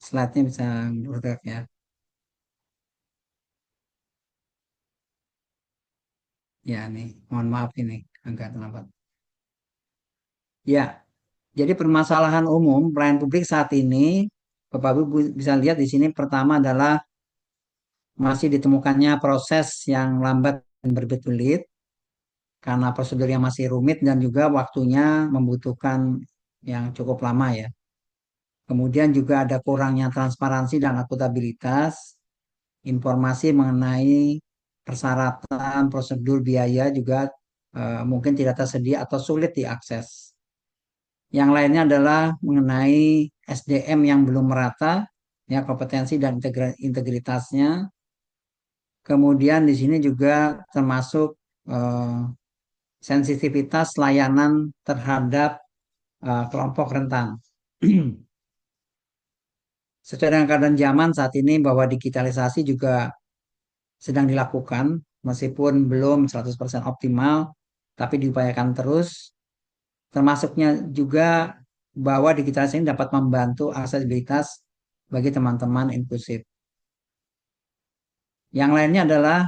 Slide-nya bisa bergerak ya. Ya nih, mohon maaf ini agak terlambat. Ya, jadi permasalahan umum pelayanan publik saat ini, Bapak Ibu bisa lihat di sini pertama adalah masih ditemukannya proses yang lambat dan berbelit-belit karena prosedur yang masih rumit dan juga waktunya membutuhkan yang cukup lama ya. Kemudian juga ada kurangnya transparansi dan akuntabilitas, informasi mengenai persyaratan, prosedur biaya juga mungkin tidak tersedia atau sulit diakses. Yang lainnya adalah mengenai SDM yang belum merata, ya kompetensi dan integritasnya. Kemudian di sini juga termasuk eh, sensitivitas layanan terhadap kelompok rentan. Sesuai dengan keadaan zaman saat ini bahwa digitalisasi juga sedang dilakukan, meskipun belum 100% optimal, tapi diupayakan terus. Termasuknya juga bahwa digitalisasi ini dapat membantu aksesibilitas bagi teman-teman inklusif. Yang lainnya adalah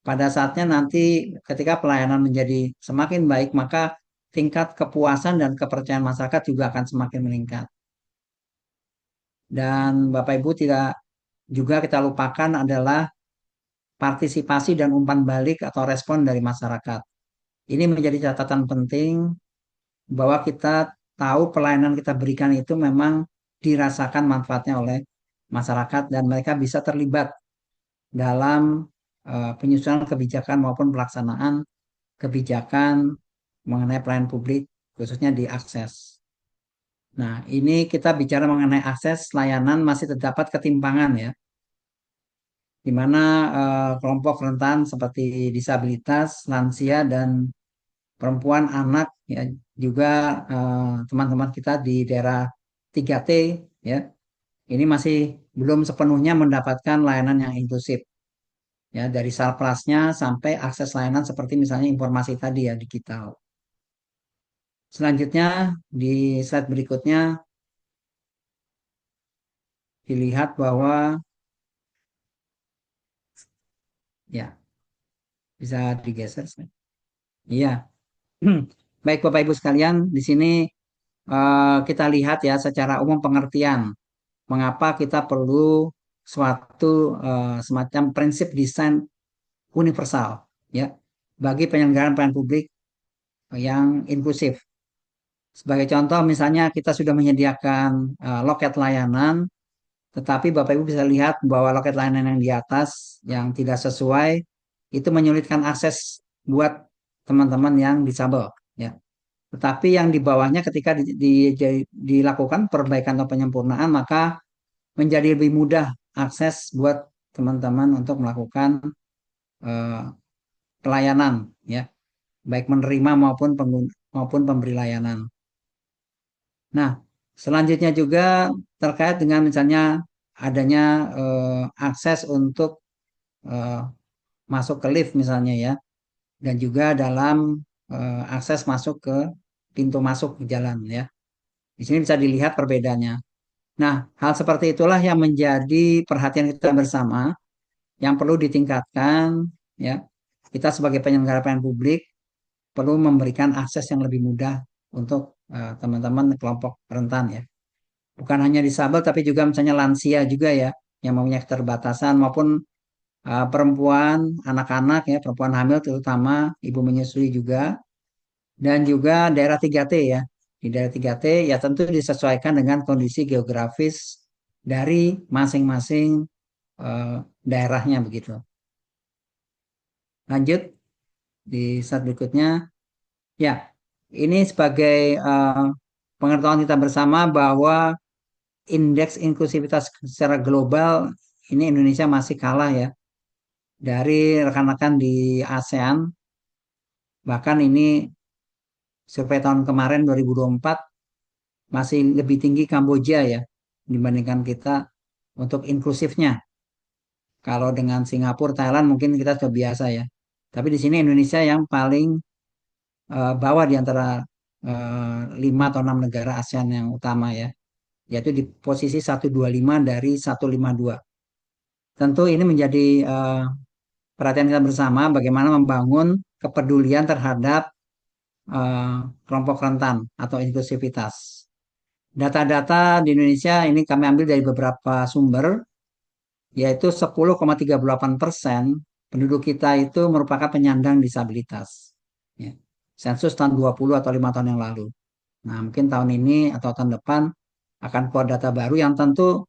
pada saatnya nanti ketika pelayanan menjadi semakin baik, maka tingkat kepuasan dan kepercayaan masyarakat juga akan semakin meningkat. Dan Bapak Ibu tidak juga kita lupakan adalah partisipasi dan umpan balik atau respon dari masyarakat. Ini menjadi catatan penting bahwa kita tahu pelayanan kita berikan itu memang dirasakan manfaatnya oleh masyarakat dan mereka bisa terlibat dalam penyusunan kebijakan maupun pelaksanaan kebijakan mengenai pelayanan publik khususnya di akses. Nah, ini kita bicara mengenai akses layanan masih terdapat ketimpangan ya, di mana kelompok rentan seperti disabilitas, lansia dan perempuan, anak ya juga teman-teman kita di daerah 3T ya, ini masih belum sepenuhnya mendapatkan layanan yang inklusif ya dari salplasnya sampai akses layanan seperti misalnya informasi tadi ya digital. Selanjutnya di slide berikutnya dilihat bahwa ya bisa digeser. Iya. Baik Bapak Ibu sekalian, di sini kita lihat ya secara umum pengertian mengapa kita perlu suatu semacam prinsip desain universal ya bagi penyelenggaraan pelayanan publik yang inklusif. Sebagai contoh misalnya kita sudah menyediakan loket layanan, tetapi Bapak Ibu bisa lihat bahwa loket layanan yang di atas yang tidak sesuai itu menyulitkan akses buat teman-teman yang disabel ya. Tetapi yang di bawahnya ketika dilakukan perbaikan atau penyempurnaan maka menjadi lebih mudah akses buat teman-teman untuk melakukan eh, pelayanan ya, baik menerima maupun pemberi layanan. Nah, selanjutnya juga terkait dengan misalnya adanya akses untuk eh, masuk ke lift misalnya ya, dan juga dalam akses masuk ke pintu masuk jalan ya. Di sini bisa dilihat perbedaannya. Nah, hal seperti itulah yang menjadi perhatian kita bersama yang perlu ditingkatkan ya. Kita sebagai penyelenggara pelayanan publik perlu memberikan akses yang lebih mudah untuk teman-teman kelompok rentan ya. Bukan hanya disabel tapi juga misalnya lansia juga ya yang mempunyai keterbatasan maupun perempuan, anak-anak ya, perempuan hamil terutama ibu menyusui juga dan juga daerah 3T ya. Di daerah 3T ya tentu disesuaikan dengan kondisi geografis dari masing-masing eh, daerahnya begitu. Lanjut di slide berikutnya. Ya, ini sebagai pengetahuan kita bersama bahwa indeks inklusivitas secara global ini Indonesia masih kalah ya dari rekan-rekan di ASEAN. Bahkan ini survei tahun kemarin 2024 masih lebih tinggi Kamboja ya dibandingkan kita untuk inklusifnya. Kalau dengan Singapura, Thailand mungkin kita sudah biasa ya. Tapi di sini Indonesia yang paling bawah di antara 5 atau 6 negara ASEAN yang utama ya. yaitu di posisi 125 dari 152. Tentu ini menjadi perhatian kita bersama bagaimana membangun kepedulian terhadap eh, kelompok rentan atau inklusivitas. Data-data di Indonesia ini kami ambil dari beberapa sumber, yaitu 10,38% penduduk kita itu merupakan penyandang disabilitas. Ya. Sensus tahun 20 atau 5 tahun yang lalu. Nah, mungkin tahun ini atau tahun depan akan keluar data baru yang tentu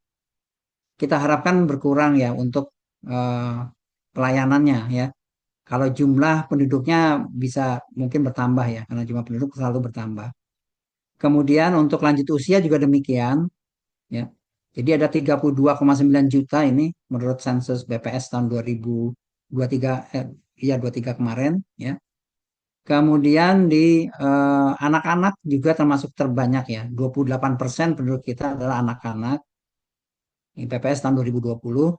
kita harapkan berkurang ya untuk eh, pelayanannya ya. Kalau jumlah penduduknya bisa mungkin bertambah ya, karena jumlah penduduk selalu bertambah. Kemudian untuk lanjut usia juga demikian ya. Jadi ada 32,9 juta ini menurut sensus BPS tahun 2023 iya 23 kemarin ya. Kemudian di anak-anak juga termasuk terbanyak ya. 28% penduduk kita adalah anak-anak. Ini PPS tahun 2020.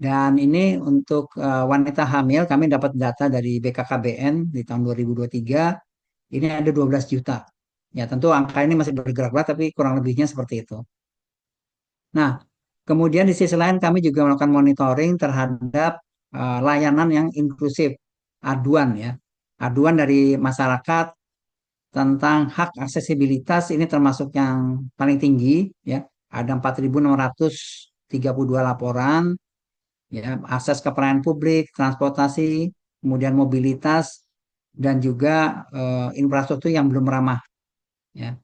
Dan ini untuk wanita hamil kami dapat data dari BKKBN di tahun 2023 ini ada 12 juta. Ya, tentu angka ini masih bergerak-gerak tapi kurang lebihnya seperti itu. Nah, kemudian di sisi lain kami juga melakukan monitoring terhadap layanan yang inklusif, aduan ya. Aduan dari masyarakat tentang hak aksesibilitas ini termasuk yang paling tinggi ya. Ada 4.632 laporan ya, akses ke pelayanan publik, transportasi, kemudian mobilitas dan juga infrastruktur yang belum ramah ya.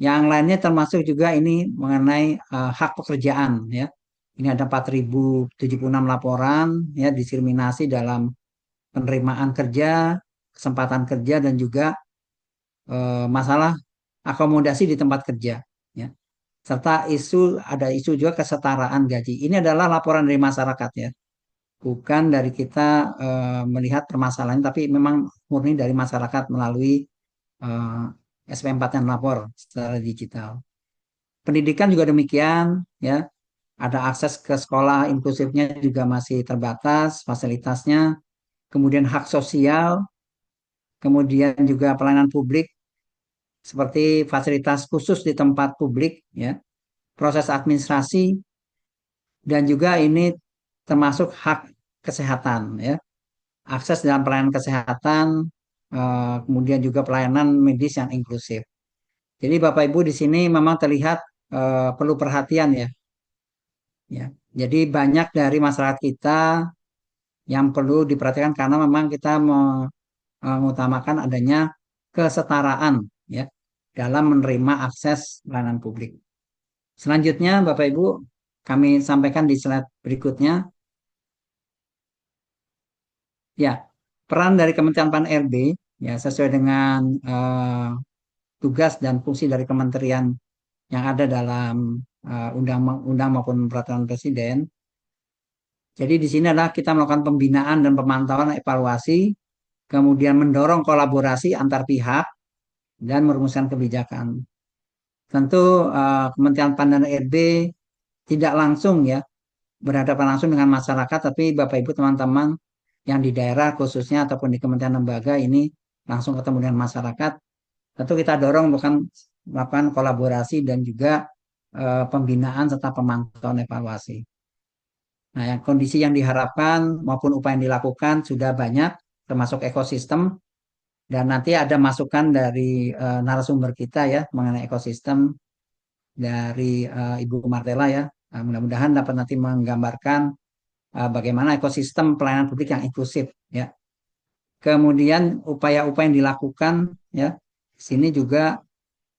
Yang lainnya termasuk juga ini mengenai hak pekerjaan ya. Ini ada 4.076 laporan ya diskriminasi dalam penerimaan kerja, kesempatan kerja dan juga masalah akomodasi di tempat kerja ya. Serta ada isu juga kesetaraan gaji. Ini adalah laporan dari masyarakat ya. Bukan dari kita melihat permasalahan tapi memang murni dari masyarakat melalui eh, SP4 yang lapor secara digital. Pendidikan juga demikian, ya. Ada akses ke sekolah inklusifnya juga masih terbatas, fasilitasnya. Kemudian hak sosial, kemudian juga pelayanan publik seperti fasilitas khusus di tempat publik, ya. Proses administrasi dan juga ini termasuk hak kesehatan, ya. Akses dalam pelayanan kesehatan, kemudian juga pelayanan medis yang inklusif. Jadi Bapak Ibu di sini memang terlihat perlu perhatian ya. Ya, jadi banyak dari masyarakat kita yang perlu diperhatikan karena memang kita mengutamakan adanya kesetaraan ya dalam menerima akses pelayanan publik. Selanjutnya Bapak Ibu kami sampaikan di slide berikutnya ya peran dari Kementerian Pan RB ya sesuai dengan tugas dan fungsi dari kementerian yang ada dalam undang-undang maupun peraturan presiden. Jadi di sini adalah kita melakukan pembinaan dan pemantauan evaluasi, kemudian mendorong kolaborasi antar pihak dan merumuskan kebijakan. Tentu Kementerian PAN dan RB tidak langsung ya berhadapan langsung dengan masyarakat, tapi Bapak Ibu teman-teman yang di daerah khususnya ataupun di kementerian lembaga ini langsung ketemu dengan masyarakat. Tentu kita dorong bukan melakukan kolaborasi dan juga pembinaan serta pemantauan evaluasi. Nah, yang kondisi yang diharapkan maupun upaya yang dilakukan sudah banyak, termasuk ekosistem, dan nanti ada masukan dari narasumber kita ya mengenai ekosistem dari Ibu Martella ya. Nah, mudah-mudahan dapat nanti menggambarkan bagaimana ekosistem pelayanan publik yang inklusif ya. Kemudian upaya-upaya yang dilakukan ya, sini juga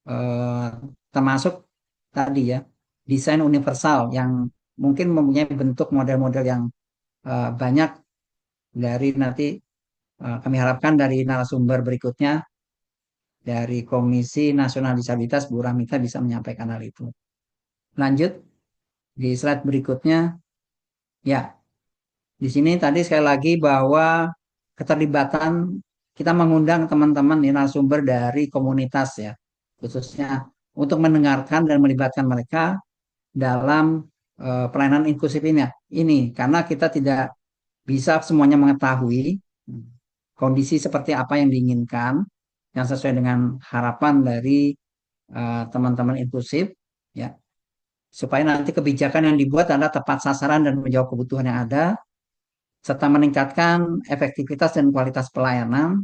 eh, termasuk tadi ya desain universal yang mungkin mempunyai bentuk model-model yang banyak dari nanti kami harapkan dari narasumber berikutnya dari Komisi Nasional Disabilitas Bu Ramita bisa menyampaikan hal itu. Lanjut di slide berikutnya. Ya, di sini tadi sekali lagi bahwa keterlibatan kita mengundang teman-teman di narasumber dari komunitas ya, khususnya untuk mendengarkan dan melibatkan mereka dalam pelayanan inklusif ini. Ini karena kita tidak bisa semuanya mengetahui kondisi seperti apa yang diinginkan, yang sesuai dengan harapan dari teman-teman inklusif. ya, supaya nanti kebijakan yang dibuat adalah tepat sasaran dan menjawab kebutuhan yang ada, serta meningkatkan efektivitas dan kualitas pelayanan,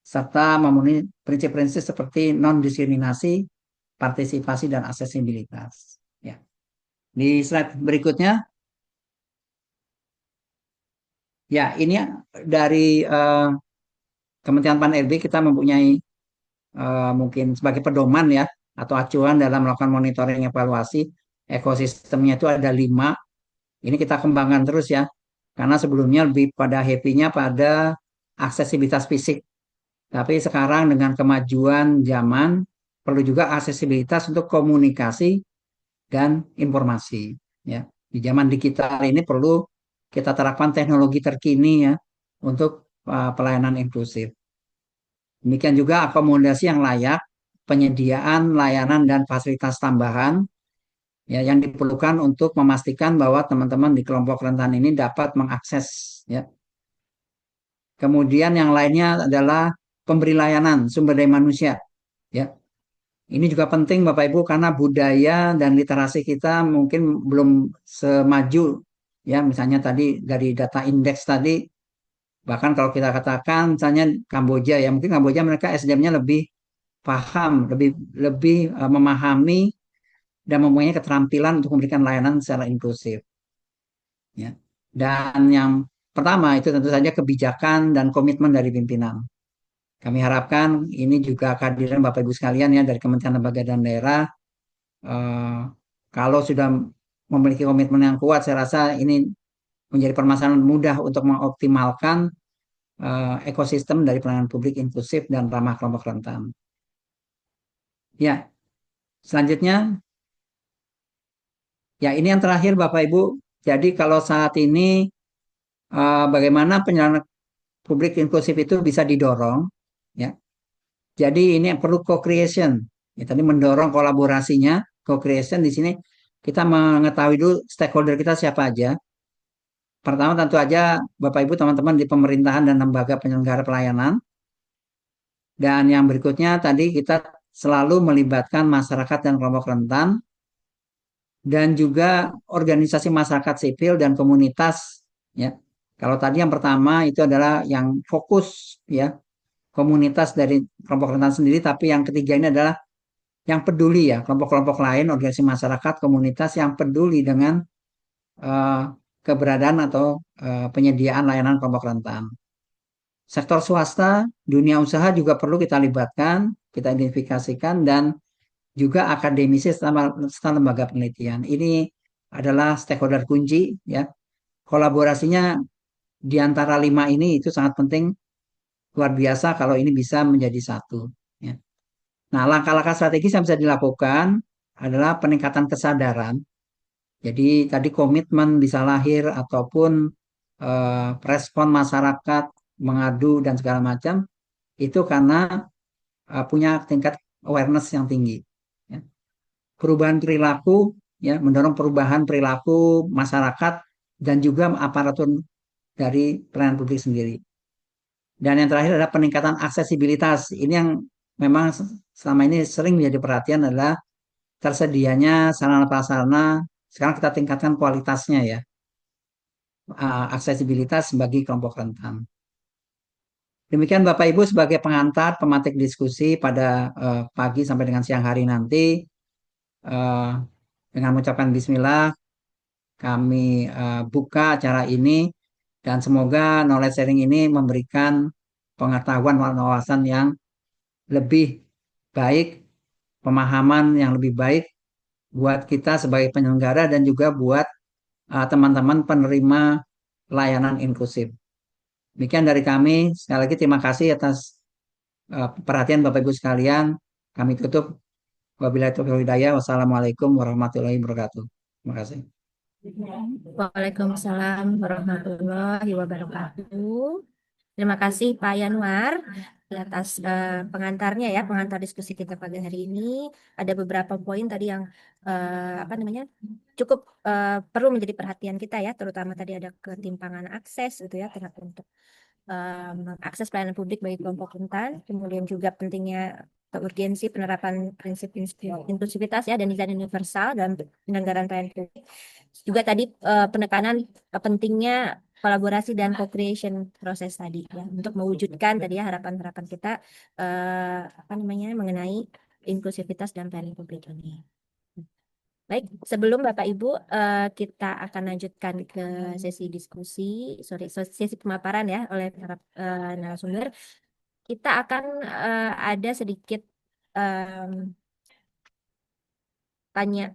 serta memenuhi prinsip-prinsip seperti non-diskriminasi, partisipasi, dan aksesibilitas. Ya. Di slide berikutnya, ya ini dari Kementerian Pan-RB kita mempunyai mungkin sebagai pedoman ya atau acuan dalam melakukan monitoring evaluasi ekosistemnya itu ada 5. Ini kita kembangkan terus ya, karena sebelumnya lebih pada happy-nya pada aksesibilitas fisik. Tapi sekarang dengan kemajuan zaman perlu juga aksesibilitas untuk komunikasi dan informasi. Ya, di zaman digital ini perlu kita terapkan teknologi terkini ya untuk pelayanan inklusif. Demikian juga akomodasi yang layak, penyediaan layanan dan fasilitas tambahan ya yang diperlukan untuk memastikan bahwa teman-teman di kelompok rentan ini dapat mengakses ya. Kemudian yang lainnya adalah pemberi layanan sumber daya manusia ya. Ini juga penting Bapak Ibu karena budaya dan literasi kita mungkin belum semaju ya, misalnya tadi dari data indeks tadi, bahkan kalau kita katakan misalnya Kamboja ya, mungkin Kamboja mereka SDM-nya lebih paham, lebih lebih memahami dan mempunyai keterampilan untuk memberikan layanan secara inklusif ya. Dan yang pertama itu tentu saja kebijakan dan komitmen dari pimpinan. Kami harapkan ini juga kehadiran Bapak Ibu sekalian ya dari Kementerian Lembaga dan Daerah, eh, kalau sudah memiliki komitmen yang kuat, saya rasa ini menjadi permasalahan mudah untuk mengoptimalkan ekosistem dari pelayanan publik inklusif dan ramah kelompok rentan. Ya, selanjutnya, ya ini yang terakhir Bapak Ibu. Jadi kalau saat ini bagaimana penyelenggaraan publik inklusif itu bisa didorong, ya. Jadi ini perlu co-creation. Ya, tadi mendorong kolaborasinya, co-creation di sini kita mengetahui dulu stakeholder kita siapa aja. Pertama tentu aja Bapak Ibu teman-teman di pemerintahan dan lembaga penyelenggara pelayanan. Dan yang berikutnya tadi kita selalu melibatkan masyarakat dan kelompok rentan dan juga organisasi masyarakat sipil dan komunitas ya. Kalau tadi yang pertama itu adalah yang fokus ya komunitas dari kelompok rentan sendiri, tapi yang ketiga ini adalah yang peduli ya kelompok-kelompok lain, organisasi masyarakat, komunitas yang peduli dengan uh, keberadaan atau penyediaan layanan kelompok rentan. Sektor swasta, dunia usaha juga perlu kita libatkan, kita identifikasikan, dan juga akademisi serta lembaga penelitian. Ini adalah stakeholder kunci, ya. Kolaborasinya di antara 5 ini itu sangat penting, luar biasa kalau ini bisa menjadi satu. Ya. Nah, langkah-langkah strategis yang bisa dilakukan adalah peningkatan kesadaran. Jadi tadi komitmen bisa lahir ataupun respon masyarakat mengadu dan segala macam itu karena punya tingkat awareness yang tinggi. Ya. Perubahan perilaku, ya, mendorong perubahan perilaku masyarakat dan juga aparatur dari pelayanan publik sendiri. Dan yang terakhir adalah peningkatan aksesibilitas. Ini yang memang selama ini sering menjadi perhatian adalah tersedianya sarana prasarana. Sekarang kita tingkatkan kualitasnya ya, aksesibilitas bagi kelompok rentan. Demikian Bapak Ibu sebagai pengantar pematik diskusi pada pagi sampai dengan siang hari nanti. eh, dengan mengucapkan Bismillah, kami buka acara ini dan semoga knowledge sharing ini memberikan pengetahuan dan wawasan yang lebih baik, pemahaman yang lebih baik buat kita sebagai penyelenggara dan juga buat teman-teman penerima layanan inklusif. Demikian dari kami. Sekali lagi terima kasih atas perhatian Bapak Ibu sekalian. Kami tutup. Wabillahi taufiq wal hidayah. Wassalamualaikum warahmatullahi wabarakatuh. Terima kasih. Waalaikumsalam warahmatullahi wabarakatuh. Terima kasih Pak Yanwar atas pengantarnya ya, pengantar diskusi kita pada hari ini. Ada beberapa poin tadi yang apa namanya cukup perlu menjadi perhatian kita ya, terutama tadi ada ketimpangan akses gitu ya untuk mengakses pelayanan publik bagi kelompok rentan, kemudian juga pentingnya atau urgensi penerapan prinsip inklusivitas ya dan desain universal dalam penyelenggaraan pelayanan publik. Juga tadi penekanan pentingnya kolaborasi dan co-creation proses tadi ya untuk mewujudkan tadi ya harapan-harapan kita apa namanya mengenai inklusivitas dan pelayanan publik ini. Baik, sebelum Bapak Ibu kita akan lanjutkan ke sesi diskusi, sesi pemaparan ya oleh para narasumber. Kita akan ada sedikit em,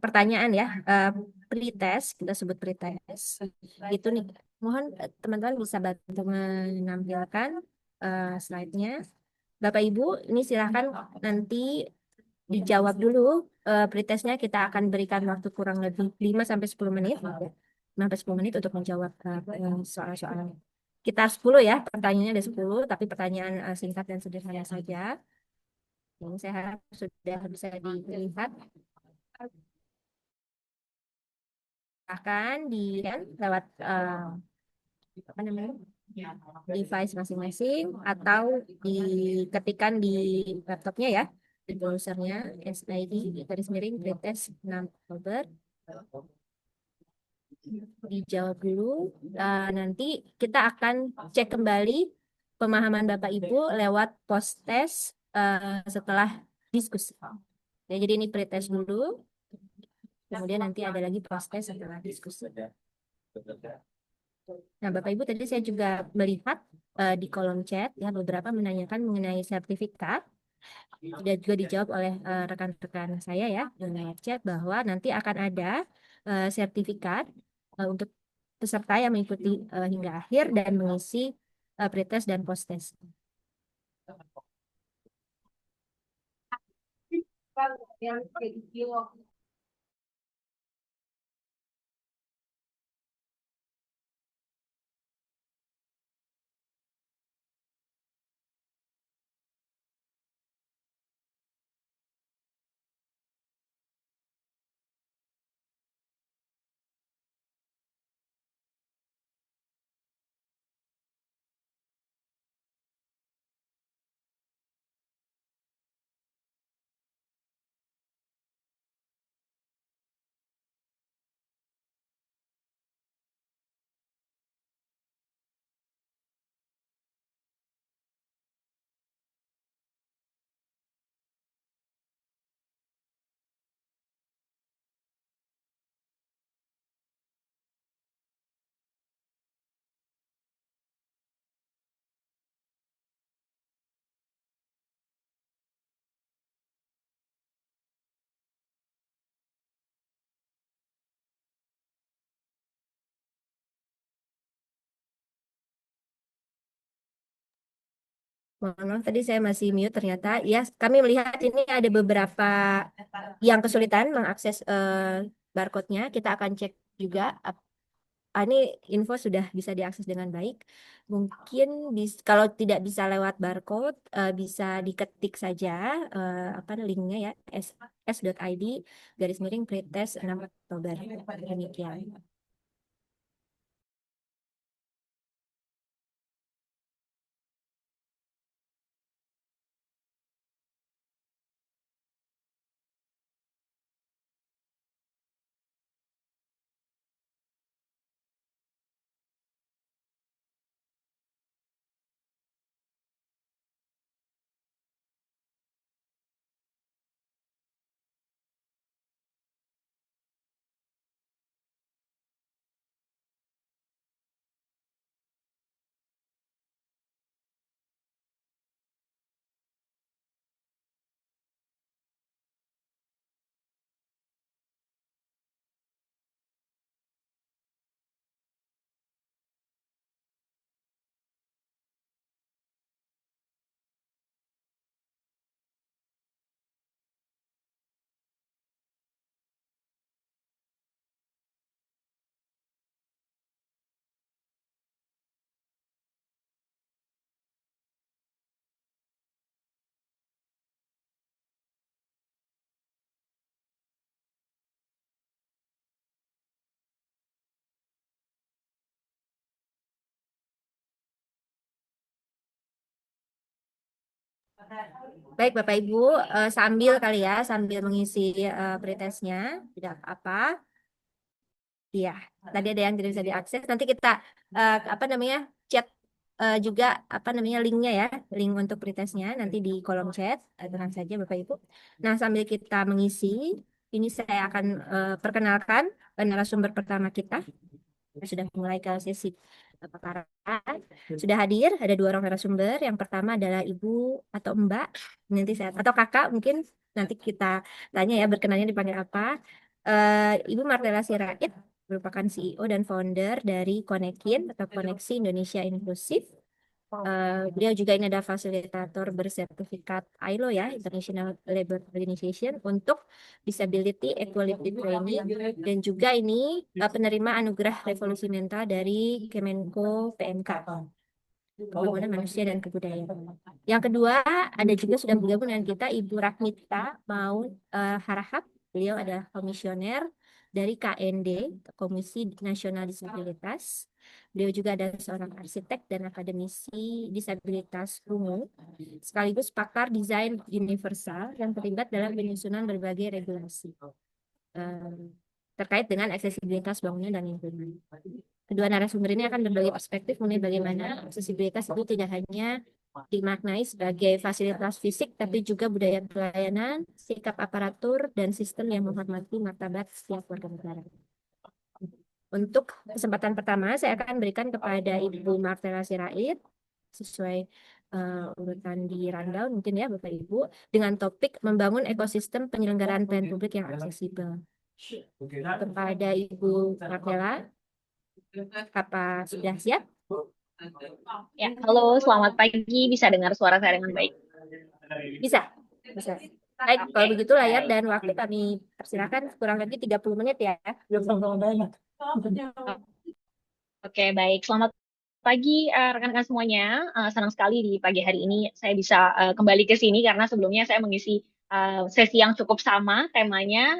pertanyaan ya, pretest, kita sebut pretest. Itu nih, mohon teman-teman bisa bantu menampilkan slide-nya. Bapak Ibu, ini silakan nanti dijawab dulu pretestnya. Kita akan berikan waktu kurang lebih 5 sampai 10 menit. 5 sampai 10 menit untuk menjawab soal-soal. Kita 10 ya, pertanyaannya ada 10, tapi pertanyaan singkat dan sederhana saja. Ini saya harap sudah bisa dilihat. Akan di kan, lewat apa namanya device masing-masing atau diketikkan di laptopnya ya di browsernya SID garis miring pretest 6 Oktober. Dijawab dulu. Nanti kita akan cek kembali pemahaman Bapak Ibu lewat post test setelah diskusi. Ya, jadi ini pretest dulu, kemudian nanti ada lagi post test setelah diskusi. Nah, Bapak Ibu tadi saya juga melihat di kolom chat ya beberapa menanyakan mengenai sertifikat. Dan juga dijawab oleh rekan-rekan saya ya dengan chat bahwa nanti akan ada sertifikat untuk peserta yang mengikuti hingga akhir dan mengisi pretest dan post-test. Mohon maaf, tadi saya masih mute ternyata. Ya, kami melihat ini ada beberapa yang kesulitan mengakses barcode-nya. Kita akan cek juga. Ini info sudah bisa diakses dengan baik. Mungkin kalau tidak bisa lewat barcode, bisa diketik saja apa linknya ya, s.id garis miring pretest 6 Oktober. Demikian. Baik, Bapak Ibu, sambil kali ya, sambil mengisi pretestnya, tidak apa. Iya, tadi ada yang tidak bisa diakses. Nanti kita apa namanya chat juga apa namanya linknya ya, link untuk pretestnya nanti di kolom chat. Tenang saja Bapak Ibu. Nah, sambil kita mengisi, ini saya akan perkenalkan narasumber pertama kita. Kita sudah mulai ke sesi paparan. Sudah hadir ada dua orang narasumber. Yang pertama adalah Ibu atau Mbak, nanti saya atau Kakak mungkin nanti kita tanya ya berkenannya dipanggil apa. Ibu Martela Sirait merupakan CEO dan founder dari Konekin atau Koneksi Indonesia Inklusif. Beliau juga ini ada fasilitator bersertifikat ILO ya, International Labour Organization untuk Disability Equality Training dan juga ini penerima anugerah Revolusi Mental dari Kemenko PMK. Pembangunan Manusia dan Kebudayaan. Yang kedua, ada juga sudah bergabung dengan kita Ibu Rahmita Maun Harahap. Beliau adalah komisioner dari KND, Komisi Nasional Disabilitas. Beliau juga adalah seorang arsitek dan akademisi disabilitas umum, sekaligus pakar desain universal yang terlibat dalam penyusunan berbagai regulasi eh, terkait dengan aksesibilitas bangunan dan lingkungan. Kedua narasumber ini akan berbagi perspektif mengenai bagaimana aksesibilitas itu tidak hanya dimaknai sebagai fasilitas fisik, tapi juga budaya pelayanan, sikap aparatur, dan sistem yang menghormati martabat setiap warga negara. Untuk kesempatan pertama, saya akan berikan kepada Ibu Martela Sirait, sesuai urutan di rundown mungkin ya Bapak Ibu, dengan topik membangun ekosistem penyelenggaraan pelayanan publik yang aksesibel. Kepada Ibu Martela, apa sudah siap? Ya, halo, selamat pagi. Bisa dengar suara saya dengan baik? Bisa, bisa. Baik, kalau Oke, begitu layar baik. dan waktu kami persilakan kurang lebih 30 menit ya. Oke, baik. Selamat pagi, rekan-rekan semuanya. Senang sekali di pagi hari ini saya bisa kembali ke sini karena sebelumnya saya mengisi sesi yang cukup sama temanya,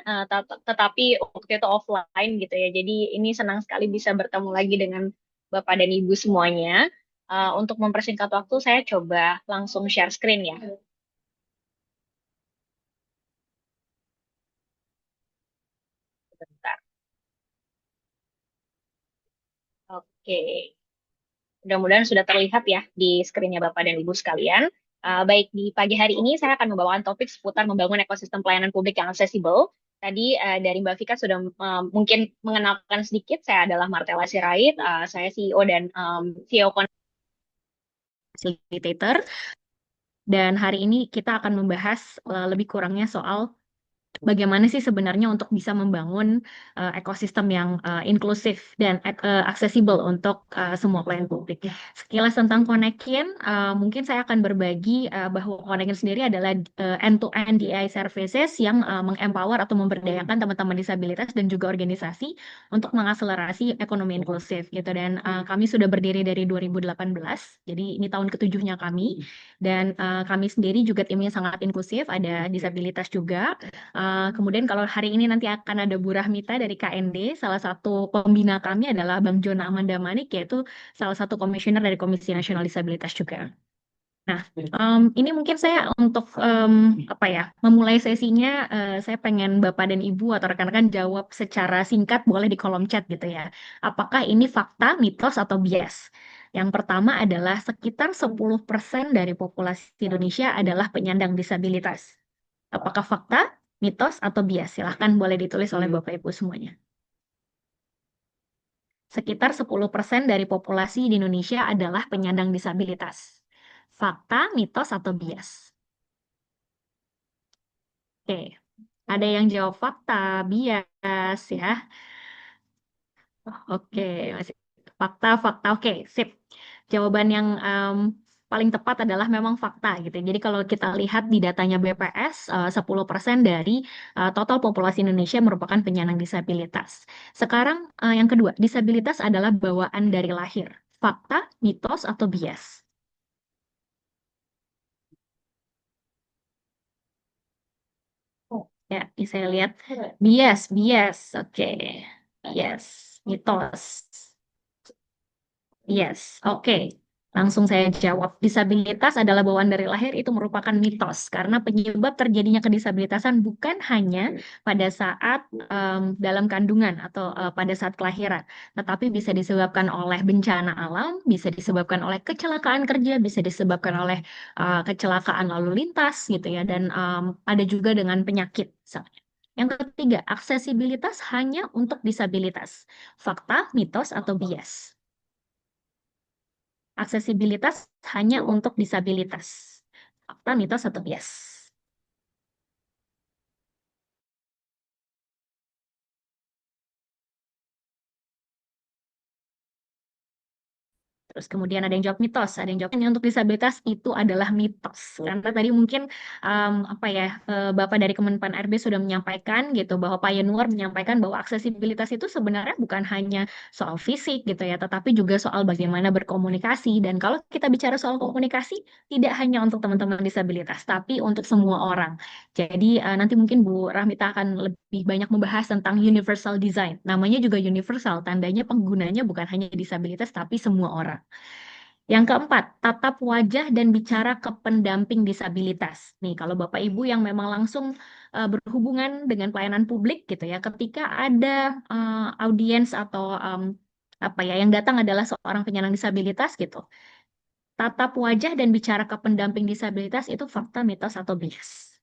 tetapi waktu itu offline gitu ya. Jadi ini senang sekali bisa bertemu lagi dengan Bapak dan Ibu semuanya. Untuk mempersingkat waktu, saya coba langsung share screen ya. Bentar. Oke. Mudah-mudahan sudah terlihat ya di skrinnya Bapak dan Ibu sekalian. Baik, di pagi hari ini saya akan membawakan topik seputar membangun ekosistem pelayanan publik yang aksesibel. Tadi dari Mbak Vika sudah mungkin mengenalkan sedikit, saya adalah Martella Sirait, saya CEO dan CEO Facilitator. Dan hari ini kita akan membahas lebih kurangnya soal bagaimana sih sebenarnya untuk bisa membangun ekosistem yang inklusif dan aksesibel untuk semua pelayan publik. Sekilas tentang Konekin, mungkin saya akan berbagi bahwa Konekin sendiri adalah end-to-end DI services yang mengempower atau memberdayakan teman-teman disabilitas dan juga organisasi untuk mengakselerasi ekonomi inklusif gitu. Dan kami sudah berdiri dari 2018, jadi ini tahun ketujuhnya kami. Dan kami sendiri juga timnya sangat inklusif, ada disabilitas juga. Kemudian kalau hari ini nanti akan ada Bu Rahmita dari KND, salah satu pembina kami adalah Bang Jona Amanda Manik, yaitu salah satu komisioner dari Komisi Nasional Disabilitas juga. Nah, ini mungkin saya untuk apa ya, memulai sesinya, saya pengen Bapak dan Ibu atau rekan-rekan jawab secara singkat, boleh di kolom chat gitu ya. Apakah ini fakta, mitos, atau bias? Yang pertama adalah sekitar 10% dari populasi Indonesia adalah penyandang disabilitas. Apakah fakta, mitos, atau bias? Silahkan boleh ditulis oleh Bapak Ibu semuanya. Sekitar 10% dari populasi di Indonesia adalah penyandang disabilitas. Fakta, mitos, atau bias? Oke, ada yang jawab fakta, bias ya. Oke, masih fakta, fakta. Oke, sip. Jawaban yang paling tepat adalah memang fakta gitu. Jadi kalau kita lihat di datanya BPS, 10% dari total populasi Indonesia merupakan penyandang disabilitas. Sekarang yang kedua, disabilitas adalah bawaan dari lahir. Fakta, mitos, atau bias? Ya, ini saya lihat bias, bias. Oke, bias, mitos. Yes, oke. Langsung saya jawab, disabilitas adalah bawaan dari lahir itu merupakan mitos karena penyebab terjadinya kedisabilitasan bukan hanya pada saat dalam kandungan atau pada saat kelahiran, tetapi bisa disebabkan oleh bencana alam, bisa disebabkan oleh kecelakaan kerja, bisa disebabkan oleh kecelakaan lalu lintas gitu ya, dan ada juga dengan penyakit misalnya. Yang ketiga, aksesibilitas hanya untuk disabilitas. Fakta, mitos, atau bias. Aksesibilitas hanya untuk disabilitas. Fakta, mitos, atau bias. Terus kemudian ada yang jawab mitos, ada yang jawab ini untuk disabilitas itu adalah mitos. Karena tadi mungkin apa ya Bapak dari Kemenpan RB sudah menyampaikan gitu bahwa Pak Yanuar menyampaikan bahwa aksesibilitas itu sebenarnya bukan hanya soal fisik gitu ya, tetapi juga soal bagaimana berkomunikasi. Dan kalau kita bicara soal komunikasi, tidak hanya untuk teman-teman disabilitas, tapi untuk semua orang. Jadi nanti mungkin Bu Rahmita akan lebih banyak membahas tentang universal design. Namanya juga universal, tandanya penggunanya bukan hanya disabilitas, tapi semua orang. Yang keempat, tatap wajah dan bicara ke pendamping disabilitas. Nih, kalau Bapak Ibu yang memang langsung berhubungan dengan pelayanan publik gitu ya, ketika ada audiens atau apa ya yang datang adalah seorang penyandang disabilitas gitu, tatap wajah dan bicara ke pendamping disabilitas itu fakta, mitos, atau bias.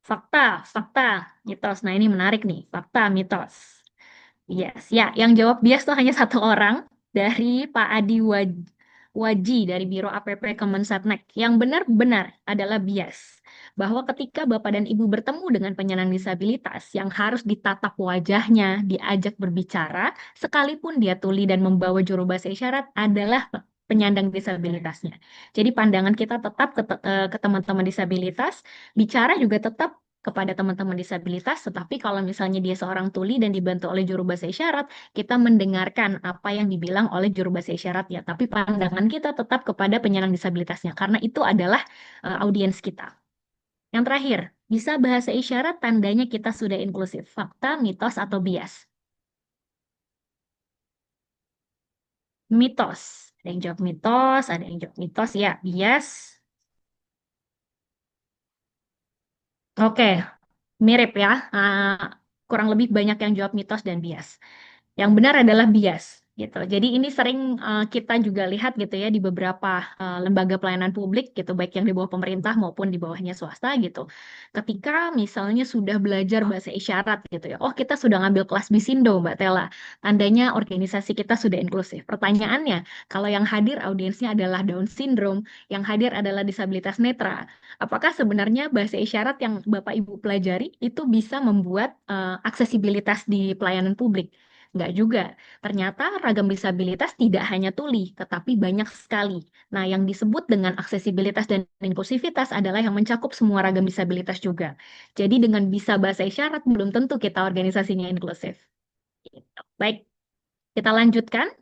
Fakta, fakta, mitos. Nah, ini menarik nih, fakta, mitos. Yes, ya, yang jawab bias tuh hanya satu orang dari Pak Adi Waji dari Biro APP Kemensetnek. Yang benar-benar adalah bias. Bahwa ketika Bapak dan Ibu bertemu dengan penyandang disabilitas yang harus ditatap wajahnya, diajak berbicara, sekalipun dia tuli dan membawa juru bahasa isyarat adalah penyandang disabilitasnya. Jadi pandangan kita tetap ke teman-teman disabilitas, bicara juga tetap kepada teman-teman disabilitas, tetapi kalau misalnya dia seorang tuli dan dibantu oleh juru bahasa isyarat, kita mendengarkan apa yang dibilang oleh juru bahasa isyarat ya, tapi pandangan kita tetap kepada penyandang disabilitasnya, karena itu adalah audiens kita. Yang terakhir, bisa bahasa isyarat tandanya kita sudah inklusif. Fakta, mitos, atau bias? Mitos. Ada yang jawab mitos, ada yang jawab mitos, ya, bias. Oke, mirip ya. Kurang lebih banyak yang jawab mitos dan bias. Yang benar adalah bias gitu. Jadi ini sering kita juga lihat gitu ya di beberapa lembaga pelayanan publik gitu, baik yang di bawah pemerintah maupun di bawahnya swasta gitu. Ketika misalnya sudah belajar bahasa isyarat gitu ya, oh kita sudah ngambil kelas Bisindo Mbak Tela, tandanya organisasi kita sudah inklusif. Pertanyaannya, kalau yang hadir audiensnya adalah Down syndrome, yang hadir adalah disabilitas netra, apakah sebenarnya bahasa isyarat yang Bapak Ibu pelajari itu bisa membuat aksesibilitas di pelayanan publik? Enggak juga. Ternyata ragam disabilitas tidak hanya tuli, tetapi banyak sekali. Nah, yang disebut dengan aksesibilitas dan inklusivitas adalah yang mencakup semua ragam disabilitas juga. Jadi dengan bisa bahasa isyarat belum tentu kita organisasinya inklusif. Gitu. Baik, kita lanjutkan.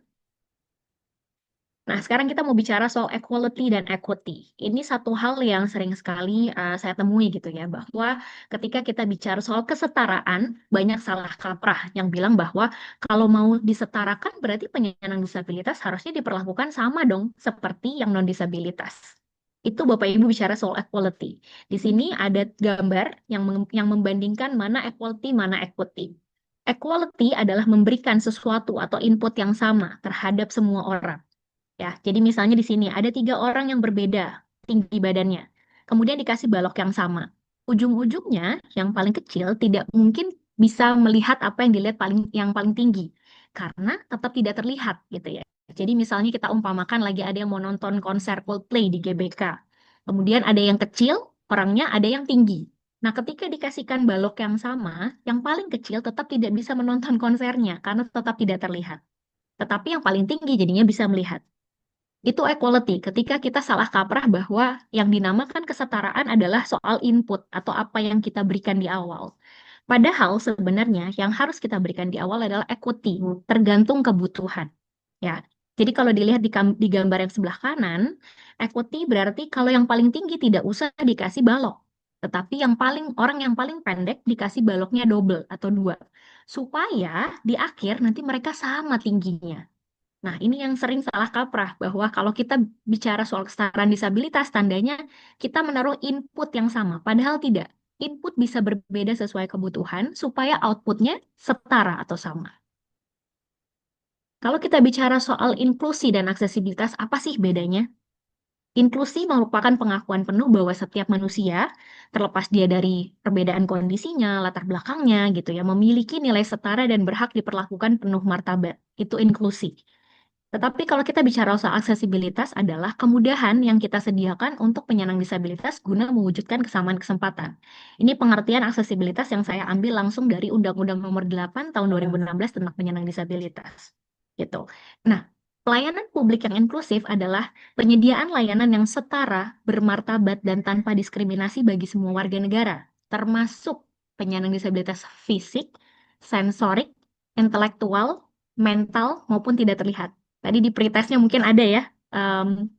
Nah, sekarang kita mau bicara soal equality dan equity. Ini satu hal yang sering sekali saya temui gitu ya, bahwa ketika kita bicara soal kesetaraan, banyak salah kaprah yang bilang bahwa kalau mau disetarakan berarti penyandang disabilitas harusnya diperlakukan sama dong, seperti yang non-disabilitas. Itu Bapak Ibu bicara soal equality. Di sini ada gambar yang membandingkan mana equality, mana equity. Equality adalah memberikan sesuatu atau input yang sama terhadap semua orang. Ya, jadi misalnya di sini ada 3 orang yang berbeda tinggi badannya, kemudian dikasih balok yang sama. Ujung-ujungnya yang paling kecil tidak mungkin bisa melihat apa yang dilihat yang paling tinggi, karena tetap tidak terlihat gitu ya. Jadi misalnya kita umpamakan lagi ada yang mau nonton konser Coldplay di GBK, kemudian ada yang kecil, orangnya ada yang tinggi. Nah, ketika dikasihkan balok yang sama, yang paling kecil tetap tidak bisa menonton konsernya karena tetap tidak terlihat. Tetapi yang paling tinggi jadinya bisa melihat. Itu equality, ketika kita salah kaprah bahwa yang dinamakan kesetaraan adalah soal input atau apa yang kita berikan di awal. Padahal sebenarnya yang harus kita berikan di awal adalah equity, tergantung kebutuhan. Ya, jadi kalau dilihat di gambar yang sebelah kanan, equity berarti kalau yang paling tinggi tidak usah dikasih balok, tetapi orang yang paling pendek dikasih baloknya double atau dua, supaya di akhir nanti mereka sama tingginya. Nah, ini yang sering salah kaprah, bahwa kalau kita bicara soal kesetaraan disabilitas, tandanya kita menaruh input yang sama. Padahal tidak. Input bisa berbeda sesuai kebutuhan supaya outputnya setara atau sama. Kalau kita bicara soal inklusi dan aksesibilitas, apa sih bedanya? Inklusi merupakan pengakuan penuh bahwa setiap manusia, terlepas dia dari perbedaan kondisinya, latar belakangnya, gitu ya, memiliki nilai setara dan berhak diperlakukan penuh martabat. Itu inklusi. Tetapi kalau kita bicara soal aksesibilitas adalah kemudahan yang kita sediakan untuk penyandang disabilitas guna mewujudkan kesamaan kesempatan. Ini pengertian aksesibilitas yang saya ambil langsung dari Undang-Undang Nomor 8 Tahun 2016 tentang penyandang disabilitas. Gitu. Nah, pelayanan publik yang inklusif adalah penyediaan layanan yang setara, bermartabat, dan tanpa diskriminasi bagi semua warga negara, termasuk penyandang disabilitas fisik, sensorik, intelektual, mental, maupun tidak terlihat. Tadi di pretestnya mungkin ada ya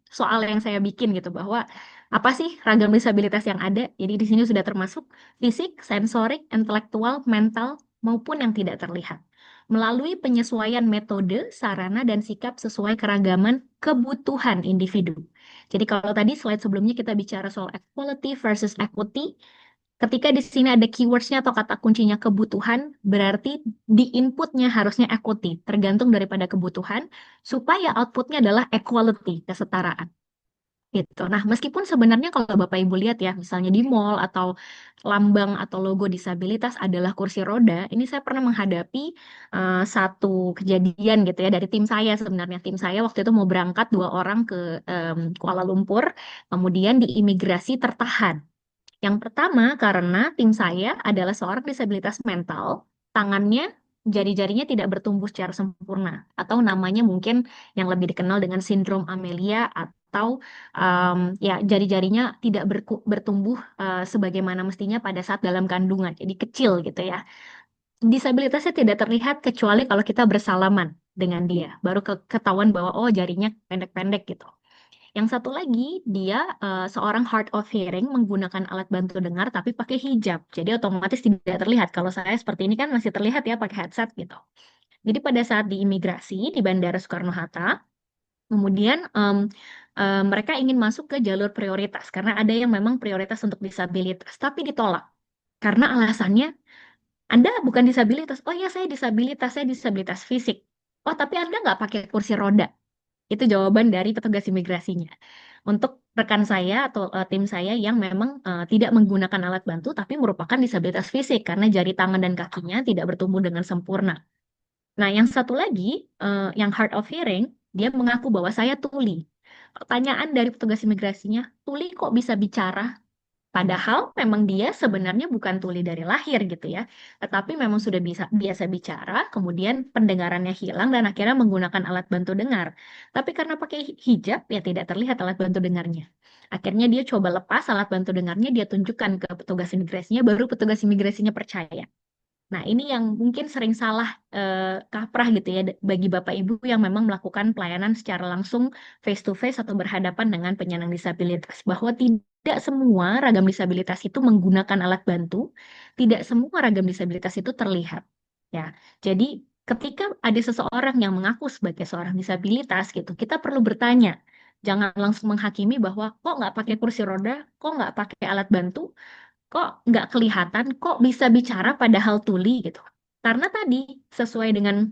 soal yang saya bikin gitu, bahwa apa sih ragam disabilitas yang ada. Jadi di sini sudah termasuk fisik, sensorik, intelektual, mental, maupun yang tidak terlihat. Melalui penyesuaian metode, sarana, dan sikap sesuai keragaman kebutuhan individu. Jadi kalau tadi slide sebelumnya kita bicara soal equality versus equity, ketika di sini ada keywordsnya atau kata kuncinya kebutuhan, berarti di inputnya harusnya equity, tergantung daripada kebutuhan, supaya outputnya adalah equality, kesetaraan. Gitu. Nah, meskipun sebenarnya kalau Bapak Ibu lihat ya, misalnya di mall atau lambang atau logo disabilitas adalah kursi roda, ini saya pernah menghadapi satu kejadian gitu ya dari tim saya sebenarnya. Tim saya waktu itu mau berangkat 2 orang ke Kuala Lumpur, kemudian di imigrasi tertahan. Yang pertama, karena tim saya adalah seorang disabilitas mental, tangannya, jari-jarinya tidak bertumbuh secara sempurna, atau namanya mungkin yang lebih dikenal dengan sindrom Amelia, atau ya jari-jarinya tidak bertumbuh sebagaimana mestinya pada saat dalam kandungan, jadi kecil gitu ya. Disabilitasnya tidak terlihat kecuali kalau kita bersalaman dengan dia, baru ketahuan bahwa oh jarinya pendek-pendek gitu. Yang satu lagi, dia seorang hard of hearing menggunakan alat bantu dengar tapi pakai hijab. Jadi otomatis tidak terlihat. Kalau saya seperti ini kan masih terlihat ya pakai headset gitu. Jadi pada saat di imigrasi di Bandara Soekarno-Hatta, kemudian mereka ingin masuk ke jalur prioritas karena ada yang memang prioritas untuk disabilitas, tapi ditolak. Karena alasannya, Anda bukan disabilitas. Oh ya, saya disabilitas fisik. Oh, tapi Anda nggak pakai kursi roda. Itu jawaban dari petugas imigrasinya. Untuk rekan saya atau tim saya yang memang tidak menggunakan alat bantu tapi merupakan disabilitas fisik karena jari tangan dan kakinya tidak bertumbuh dengan sempurna. Nah, yang satu lagi, yang hard of hearing, dia mengaku bahwa saya tuli. Pertanyaan dari petugas imigrasinya, tuli kok bisa bicara? Padahal memang dia sebenarnya bukan tuli dari lahir gitu ya, tetapi memang sudah bisa biasa bicara, kemudian pendengarannya hilang dan akhirnya menggunakan alat bantu dengar. Tapi karena pakai hijab ya tidak terlihat alat bantu dengarnya. Akhirnya dia coba lepas alat bantu dengarnya, dia tunjukkan ke petugas imigrasinya, baru petugas imigrasinya percaya. Nah, ini yang mungkin sering salah kaprah gitu ya bagi Bapak Ibu yang memang melakukan pelayanan secara langsung face to face atau berhadapan dengan penyandang disabilitas, bahwa tidak semua ragam disabilitas itu menggunakan alat bantu, tidak semua ragam disabilitas itu terlihat. Ya, jadi ketika ada seseorang yang mengaku sebagai seorang disabilitas gitu, kita perlu bertanya. Jangan langsung menghakimi bahwa kok nggak pakai kursi roda, kok nggak pakai alat bantu, kok nggak kelihatan, kok bisa bicara padahal tuli gitu. Karena tadi sesuai dengan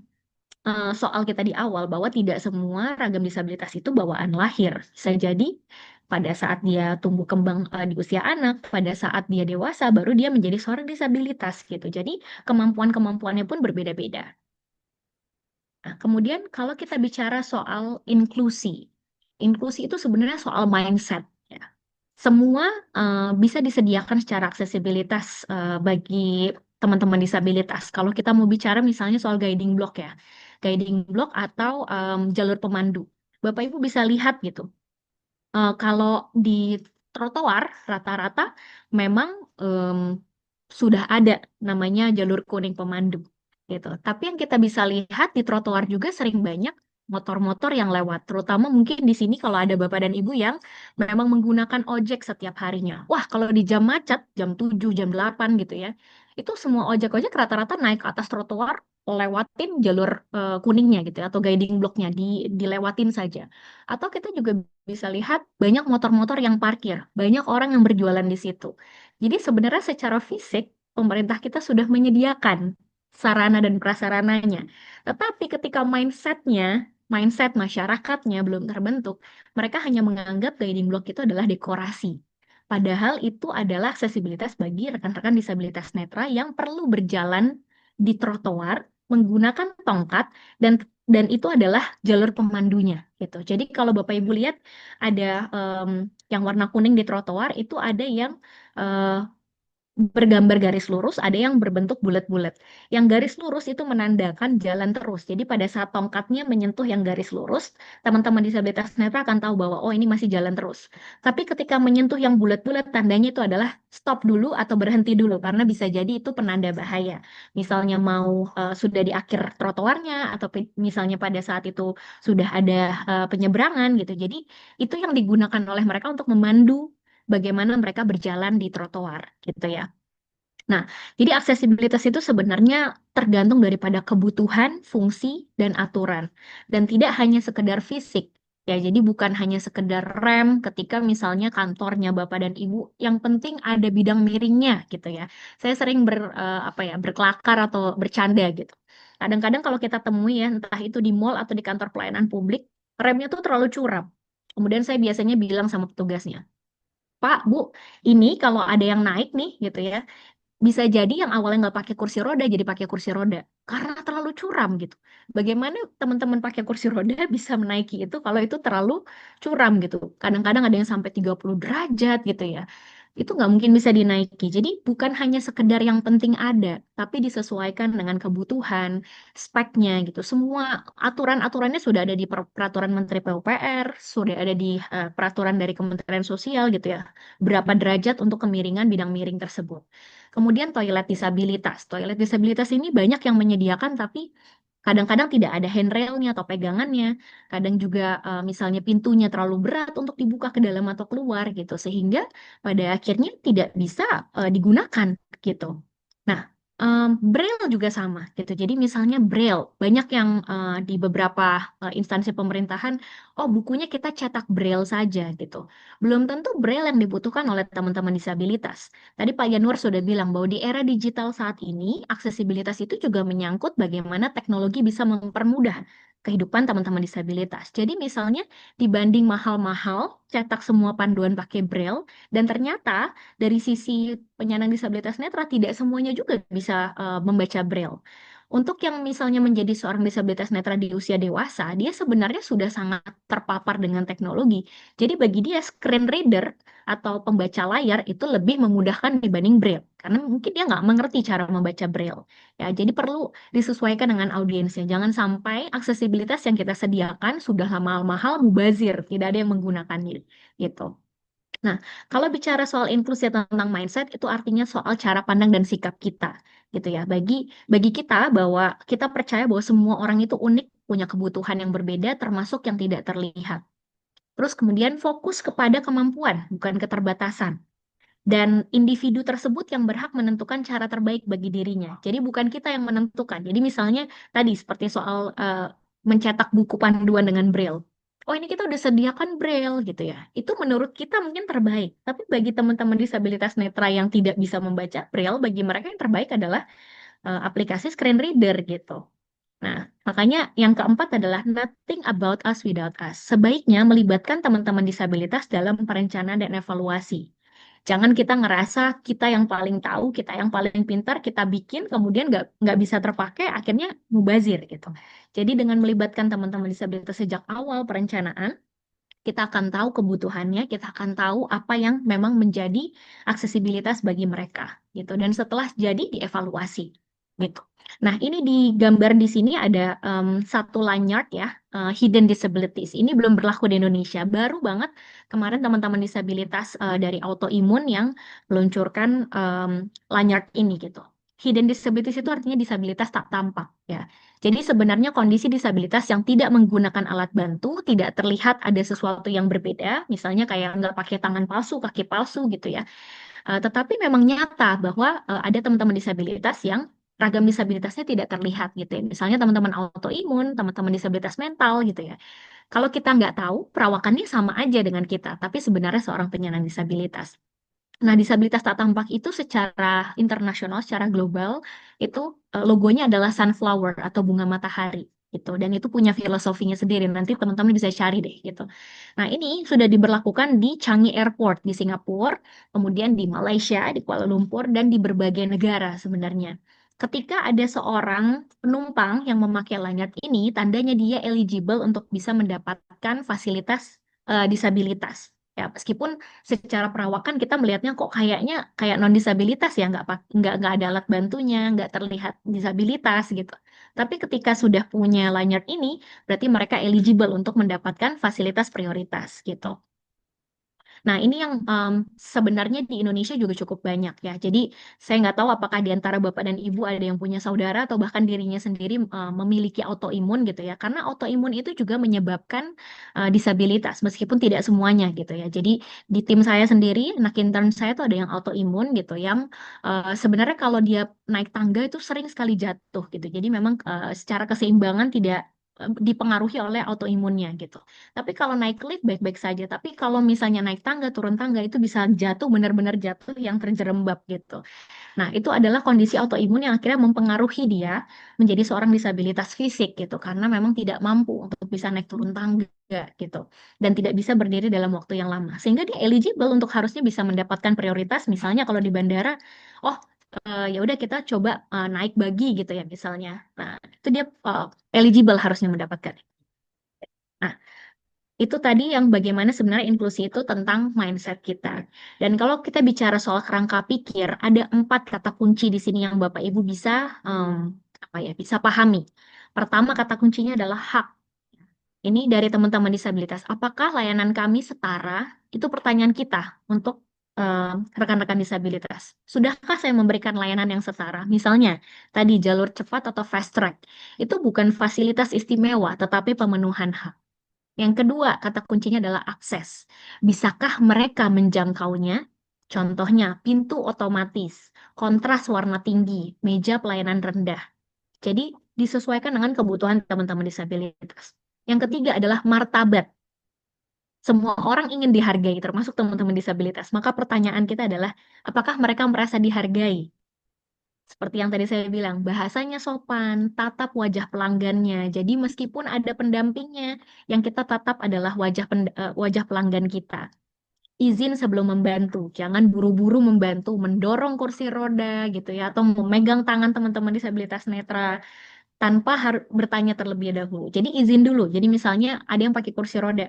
soal kita di awal bahwa tidak semua ragam disabilitas itu bawaan lahir. Bisa jadi pada saat dia tumbuh kembang di usia anak, pada saat dia dewasa baru dia menjadi seorang disabilitas gitu. Jadi kemampuan-kemampuannya pun berbeda-beda. Nah, kemudian kalau kita bicara soal inklusi, inklusi itu sebenarnya soal mindset ya. Semua bisa disediakan secara aksesibilitas bagi teman-teman disabilitas. Kalau kita mau bicara misalnya soal guiding block ya, guiding block atau jalur pemandu. Bapak Ibu bisa lihat gitu. Kalau di trotoar rata-rata memang em, sudah ada namanya jalur kuning pemandu gitu. Tapi yang kita bisa lihat di trotoar juga sering banyak motor-motor yang lewat. Terutama mungkin di sini kalau ada Bapak dan Ibu yang memang menggunakan ojek setiap harinya. Wah, kalau di jam macet, jam 7, jam 8 gitu ya. itu semua ojek-ojek rata-rata naik ke atas trotoar, lewatin jalur kuningnya gitu ya, atau guiding blocknya, dilewatin saja. Atau kita juga bisa lihat banyak motor-motor yang parkir, banyak orang yang berjualan di situ. Jadi sebenarnya secara fisik pemerintah kita sudah menyediakan sarana dan prasarananya. Tetapi ketika mindset masyarakatnya belum terbentuk, mereka hanya menganggap guiding block itu adalah dekorasi. Padahal itu adalah aksesibilitas bagi rekan-rekan disabilitas netra yang perlu berjalan di trotoar menggunakan tongkat dan itu adalah jalur pemandunya gitu. Jadi kalau Bapak Ibu lihat ada yang warna kuning di trotoar itu ada yang eh, bergambar garis lurus, ada yang berbentuk bulat-bulat. Yang garis lurus itu menandakan jalan terus. Jadi pada saat tongkatnya menyentuh yang garis lurus, teman-teman disabilitas netra akan tahu bahwa oh ini masih jalan terus. Tapi ketika menyentuh yang bulat-bulat, tandanya itu adalah stop dulu atau berhenti dulu karena bisa jadi itu penanda bahaya. Misalnya mau sudah di akhir trotoarnya atau misalnya pada saat itu sudah ada penyeberangan gitu. Jadi itu yang digunakan oleh mereka untuk memandu bagaimana mereka berjalan di trotoar gitu ya. Nah, jadi aksesibilitas itu sebenarnya tergantung daripada kebutuhan, fungsi, dan aturan. Dan tidak hanya sekedar fisik. Ya, jadi bukan hanya sekedar rem ketika misalnya kantornya Bapak dan Ibu, yang penting ada bidang miringnya gitu ya. Saya sering berkelakar atau bercanda gitu. Kadang-kadang kalau kita temui ya, entah itu di mall atau di kantor pelayanan publik, remnya tuh terlalu curam. Kemudian saya biasanya bilang sama petugasnya, Pak, Bu, ini kalau ada yang naik nih gitu ya, bisa jadi yang awalnya nggak pakai kursi roda jadi pakai kursi roda karena terlalu curam gitu. Bagaimana teman-teman pakai kursi roda bisa menaiki itu kalau itu terlalu curam gitu. Kadang-kadang ada yang sampai 30 derajat gitu ya. Itu nggak mungkin bisa dinaiki. Jadi bukan hanya sekedar yang penting ada, tapi disesuaikan dengan kebutuhan, speknya gitu. Semua aturan-aturannya sudah ada di peraturan Menteri PUPR, sudah ada di peraturan dari Kementerian Sosial gitu ya. Berapa derajat untuk kemiringan bidang miring tersebut. Kemudian toilet disabilitas. Toilet disabilitas ini banyak yang menyediakan, tapi kadang-kadang tidak ada handrailnya atau pegangannya. Kadang juga misalnya pintunya terlalu berat untuk dibuka ke dalam atau keluar gitu, sehingga pada akhirnya tidak bisa digunakan gitu. Nah, Braille juga sama gitu. Jadi misalnya Braille, banyak yang di beberapa instansi pemerintahan, oh bukunya kita cetak Braille saja gitu. Belum tentu Braille yang dibutuhkan oleh teman-teman disabilitas. Tadi Pak Yanwar sudah bilang bahwa di era digital saat ini, aksesibilitas itu juga menyangkut bagaimana teknologi bisa mempermudah kehidupan teman-teman disabilitas. Jadi misalnya dibanding mahal-mahal cetak semua panduan pakai Braille, dan ternyata dari sisi penyandang disabilitas netra tidak semuanya juga bisa membaca Braille. Untuk yang misalnya menjadi seorang disabilitas netra di usia dewasa, dia sebenarnya sudah sangat terpapar dengan teknologi. Jadi bagi dia screen reader atau pembaca layar itu lebih memudahkan dibanding Braille. Karena mungkin dia nggak mengerti cara membaca Braille. Ya, jadi perlu disesuaikan dengan audiensnya. Jangan sampai aksesibilitas yang kita sediakan sudah mahal-mahal mubazir, tidak ada yang menggunakannya gitu. Nah, kalau bicara soal inklusi tentang mindset, itu artinya soal cara pandang dan sikap kita, gitu ya. Bagi kita bahwa kita percaya bahwa semua orang itu unik, punya kebutuhan yang berbeda, termasuk yang tidak terlihat. Terus kemudian fokus kepada kemampuan, bukan keterbatasan. Dan individu tersebut yang berhak menentukan cara terbaik bagi dirinya. Jadi bukan kita yang menentukan. Jadi misalnya tadi seperti soal mencetak buku panduan dengan Braille. Oh ini kita udah sediakan Braille gitu ya. Itu menurut kita mungkin terbaik. Tapi bagi teman-teman disabilitas netra yang tidak bisa membaca Braille, bagi mereka yang terbaik adalah aplikasi screen reader gitu. Nah, makanya yang keempat adalah nothing about us without us. Sebaiknya melibatkan teman-teman disabilitas dalam perencanaan dan evaluasi. Jangan kita ngerasa kita yang paling tahu, kita yang paling pintar, kita bikin, kemudian nggak bisa terpakai, akhirnya mubazir gitu. Jadi dengan melibatkan teman-teman disabilitas sejak awal perencanaan, kita akan tahu kebutuhannya, kita akan tahu apa yang memang menjadi aksesibilitas bagi mereka gitu. Dan setelah jadi dievaluasi gitu. Nah, ini di gambar di sini ada satu lanyard ya, hidden disabilities. Ini belum berlaku di Indonesia. Baru banget kemarin teman-teman disabilitas dari autoimun yang meluncurkan lanyard ini gitu. Hidden disabilities itu artinya disabilitas tak tampak ya. Jadi sebenarnya kondisi disabilitas yang tidak menggunakan alat bantu, tidak terlihat ada sesuatu yang berbeda, misalnya kayak nggak pakai tangan palsu, kaki palsu gitu ya. Tetapi memang nyata bahwa ada teman-teman disabilitas yang ragam disabilitasnya tidak terlihat gitu ya. Misalnya teman-teman autoimun, teman-teman disabilitas mental gitu ya. Kalau kita nggak tahu, perawakannya sama aja dengan kita, tapi sebenarnya seorang penyandang disabilitas. Nah, disabilitas tak tampak itu secara internasional, secara global, itu logonya adalah sunflower atau bunga matahari gitu. Dan itu punya filosofinya sendiri. Nanti teman-teman bisa cari deh gitu. Nah, ini sudah diberlakukan di Changi Airport di Singapura, kemudian di Malaysia, di Kuala Lumpur, dan di berbagai negara sebenarnya. Ketika ada seorang penumpang yang memakai lanyard ini, tandanya dia eligible untuk bisa mendapatkan fasilitas disabilitas. Ya, meskipun secara perawakan kita melihatnya kok kayaknya kayak non disabilitas ya nggak ada alat bantunya nggak terlihat disabilitas gitu tapi ketika sudah punya lanyard ini berarti mereka eligible untuk mendapatkan fasilitas prioritas gitu. Nah, ini yang sebenarnya di Indonesia juga cukup banyak ya. Jadi, saya nggak tahu apakah di antara Bapak dan Ibu ada yang punya saudara atau bahkan dirinya sendiri memiliki autoimun gitu ya. Karena autoimun itu juga menyebabkan disabilitas, meskipun tidak semuanya gitu ya. Jadi, di tim saya sendiri, anak intern saya tuh ada yang autoimun gitu, yang sebenarnya kalau dia naik tangga itu sering sekali jatuh gitu. Jadi, memang secara keseimbangan tidak dipengaruhi oleh autoimunnya gitu. Tapi kalau naik lift baik-baik saja. Tapi kalau misalnya naik tangga, turun tangga itu bisa jatuh benar-benar jatuh yang terjerembab gitu. Nah, itu adalah kondisi autoimun yang akhirnya mempengaruhi dia menjadi seorang disabilitas fisik gitu karena memang tidak mampu untuk bisa naik turun tangga gitu dan tidak bisa berdiri dalam waktu yang lama. Sehingga dia eligible untuk harusnya bisa mendapatkan prioritas misalnya kalau di bandara, oh ya udah kita coba naik bagi gitu ya misalnya. Nah, itu dia eligible harusnya mendapatkan. Nah, itu tadi yang bagaimana sebenarnya inklusi itu tentang mindset kita. Dan kalau kita bicara soal kerangka pikir, ada 4 kata kunci di sini yang Bapak Ibu bisa apa ya, bisa pahami. Pertama kata kuncinya adalah hak. Ini dari teman-teman disabilitas. Apakah layanan kami setara? Itu pertanyaan kita untuk rekan-rekan disabilitas. Sudahkah saya memberikan layanan yang setara? Misalnya, tadi jalur cepat atau fast track. Itu bukan fasilitas istimewa, tetapi pemenuhan hak. Yang kedua, kata kuncinya adalah akses. Bisakah mereka menjangkaunya? Contohnya, pintu otomatis, kontras warna tinggi, meja pelayanan rendah. Jadi, disesuaikan dengan kebutuhan teman-teman disabilitas. Yang ketiga adalah martabat. Semua orang ingin dihargai, termasuk teman-teman disabilitas. Maka pertanyaan kita adalah, apakah mereka merasa dihargai? Seperti yang tadi saya bilang, bahasanya sopan, tatap wajah pelanggannya. Jadi meskipun ada pendampingnya, yang kita tatap adalah wajah pelanggan kita. Izin sebelum membantu, jangan buru-buru membantu, mendorong kursi roda gitu ya, atau memegang tangan teman-teman disabilitas netra tanpa harus bertanya terlebih dahulu. Jadi izin dulu. Jadi misalnya ada yang pakai kursi roda.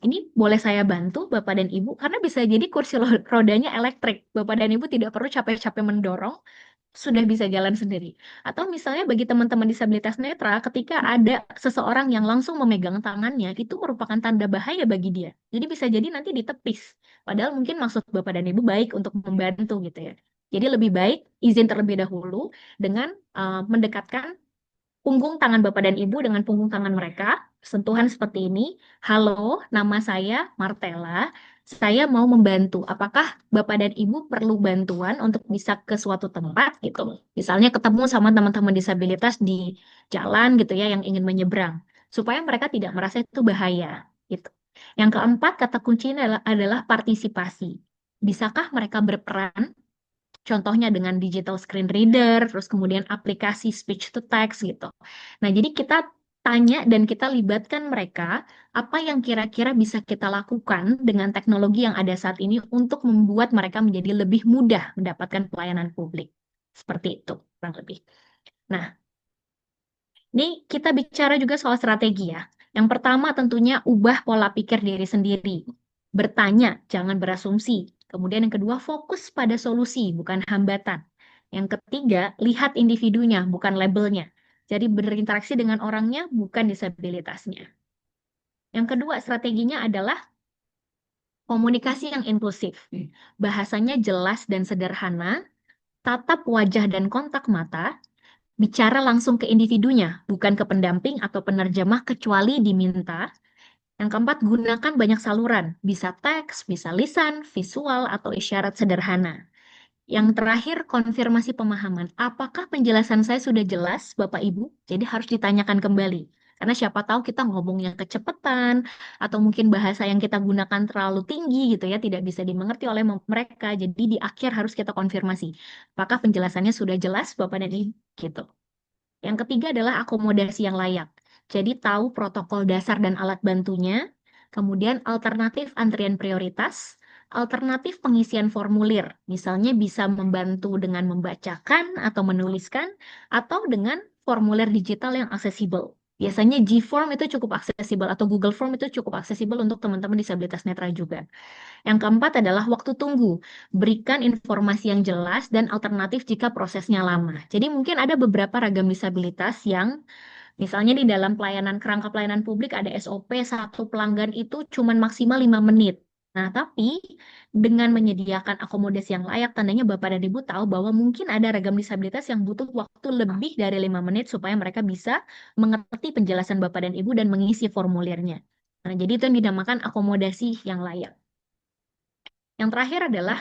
Ini boleh saya bantu Bapak dan Ibu karena bisa jadi kursi rodanya elektrik. Bapak dan Ibu tidak perlu capek-capek mendorong, sudah bisa jalan sendiri. Atau misalnya bagi teman-teman disabilitas netra, ketika ada seseorang yang langsung memegang tangannya, itu merupakan tanda bahaya bagi dia. Jadi bisa jadi nanti ditepis. Padahal mungkin maksud Bapak dan Ibu baik untuk membantu gitu ya. Jadi lebih baik izin terlebih dahulu dengan mendekatkan punggung tangan Bapak dan Ibu dengan punggung tangan mereka, sentuhan seperti ini. Halo, nama saya Martella. Saya mau membantu. Apakah Bapak dan Ibu perlu bantuan untuk bisa ke suatu tempat gitu? Misalnya ketemu sama teman-teman disabilitas di jalan gitu ya yang ingin menyeberang, supaya mereka tidak merasa itu bahaya gitu. Yang keempat, kata kuncinya adalah partisipasi. Bisakah mereka berperan? Contohnya dengan digital screen reader, terus kemudian aplikasi speech to text gitu. Nah, jadi kita tanya dan kita libatkan mereka apa yang kira-kira bisa kita lakukan dengan teknologi yang ada saat ini untuk membuat mereka menjadi lebih mudah mendapatkan pelayanan publik. Seperti itu, kurang lebih. Nah, ini kita bicara juga soal strategi ya. Yang pertama tentunya ubah pola pikir diri sendiri. Bertanya, jangan berasumsi. Kemudian yang kedua, fokus pada solusi, bukan hambatan. Yang ketiga, lihat individunya, bukan labelnya. Jadi berinteraksi dengan orangnya, bukan disabilitasnya. Yang kedua, strateginya adalah komunikasi yang inklusif. Bahasanya jelas dan sederhana, tatap wajah dan kontak mata, bicara langsung ke individunya, bukan ke pendamping atau penerjemah kecuali diminta. Yang keempat, gunakan banyak saluran, bisa teks, bisa lisan, visual, atau isyarat sederhana. Yang terakhir, konfirmasi pemahaman. Apakah penjelasan saya sudah jelas, Bapak Ibu? Jadi harus ditanyakan kembali. Karena siapa tahu kita ngomongnya kecepatan, atau mungkin bahasa yang kita gunakan terlalu tinggi gitu ya, tidak bisa dimengerti oleh mereka. Jadi di akhir harus kita konfirmasi. Apakah penjelasannya sudah jelas, Bapak dan Ibu? Gitu. Yang ketiga adalah akomodasi yang layak. Jadi tahu protokol dasar dan alat bantunya, kemudian alternatif antrian prioritas, alternatif pengisian formulir, misalnya bisa membantu dengan membacakan atau menuliskan, atau dengan formulir digital yang aksesibel. Biasanya G-Form itu cukup aksesibel atau Google Form itu cukup aksesibel untuk teman-teman disabilitas netra juga. Yang keempat adalah waktu tunggu. Berikan informasi yang jelas dan alternatif jika prosesnya lama. Jadi mungkin ada beberapa ragam disabilitas yang misalnya di dalam pelayanan kerangka pelayanan publik ada SOP satu pelanggan itu cuma maksimal 5 menit. Nah, tapi dengan menyediakan akomodasi yang layak, tandanya Bapak dan Ibu tahu bahwa mungkin ada ragam disabilitas yang butuh waktu lebih dari 5 menit supaya mereka bisa mengerti penjelasan Bapak dan Ibu dan mengisi formulirnya. Nah, jadi itu yang dinamakan akomodasi yang layak. Yang terakhir adalah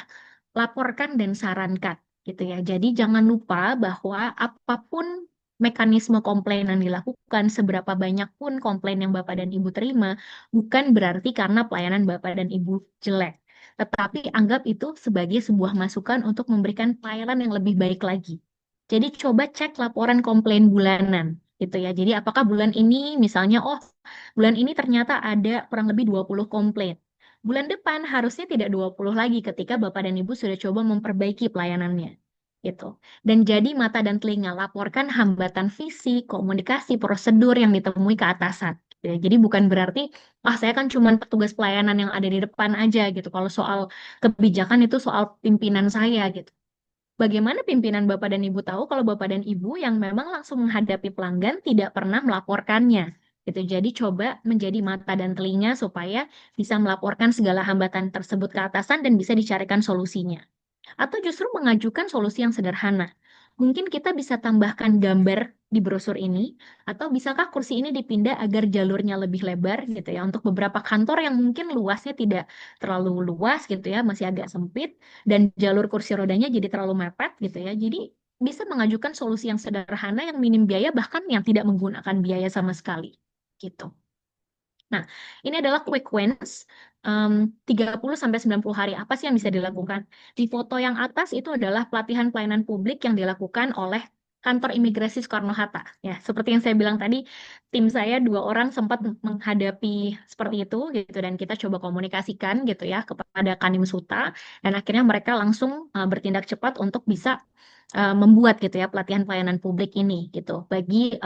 laporkan dan sarankan gitu ya. Jadi jangan lupa bahwa apapun mekanisme komplain yang dilakukan, seberapa banyak pun komplain yang Bapak dan Ibu terima, bukan berarti karena pelayanan Bapak dan Ibu jelek. Tetapi anggap itu sebagai sebuah masukan untuk memberikan pelayanan yang lebih baik lagi. Jadi coba cek laporan komplain bulanan gitu ya. Jadi apakah bulan ini misalnya, oh bulan ini ternyata ada kurang lebih 20 komplain. Bulan depan harusnya tidak 20 lagi ketika Bapak dan Ibu sudah coba memperbaiki pelayanannya. Gitu. Dan jadi mata dan telinga, laporkan hambatan fisik, komunikasi, prosedur yang ditemui ke atasan. Ya, jadi bukan berarti, saya kan cuma petugas pelayanan yang ada di depan aja gitu. Kalau soal kebijakan itu soal pimpinan saya gitu. Bagaimana pimpinan Bapak dan Ibu tahu kalau Bapak dan Ibu yang memang langsung menghadapi pelanggan tidak pernah melaporkannya? Gitu. Jadi coba menjadi mata dan telinga supaya bisa melaporkan segala hambatan tersebut ke atasan dan bisa dicarikan solusinya. Atau justru mengajukan solusi yang sederhana. Mungkin kita bisa tambahkan gambar di brosur ini, atau bisakah kursi ini dipindah agar jalurnya lebih lebar gitu ya, untuk beberapa kantor yang mungkin luasnya tidak terlalu luas gitu ya, masih agak sempit, dan jalur kursi rodanya jadi terlalu mepet gitu ya. Jadi bisa mengajukan solusi yang sederhana yang minim biaya, bahkan yang tidak menggunakan biaya sama sekali gitu. Nah, ini adalah quick wins. 30 sampai 90 hari apa sih yang bisa dilakukan? Di foto yang atas itu adalah pelatihan pelayanan publik yang dilakukan oleh Kantor Imigrasi Soekarno-Hatta. Ya, seperti yang saya bilang tadi, tim saya 2 orang sempat menghadapi seperti itu gitu dan kita coba komunikasikan gitu ya kepada Kanim Suta dan akhirnya mereka langsung bertindak cepat untuk bisa membuat gitu ya pelatihan pelayanan publik ini gitu bagi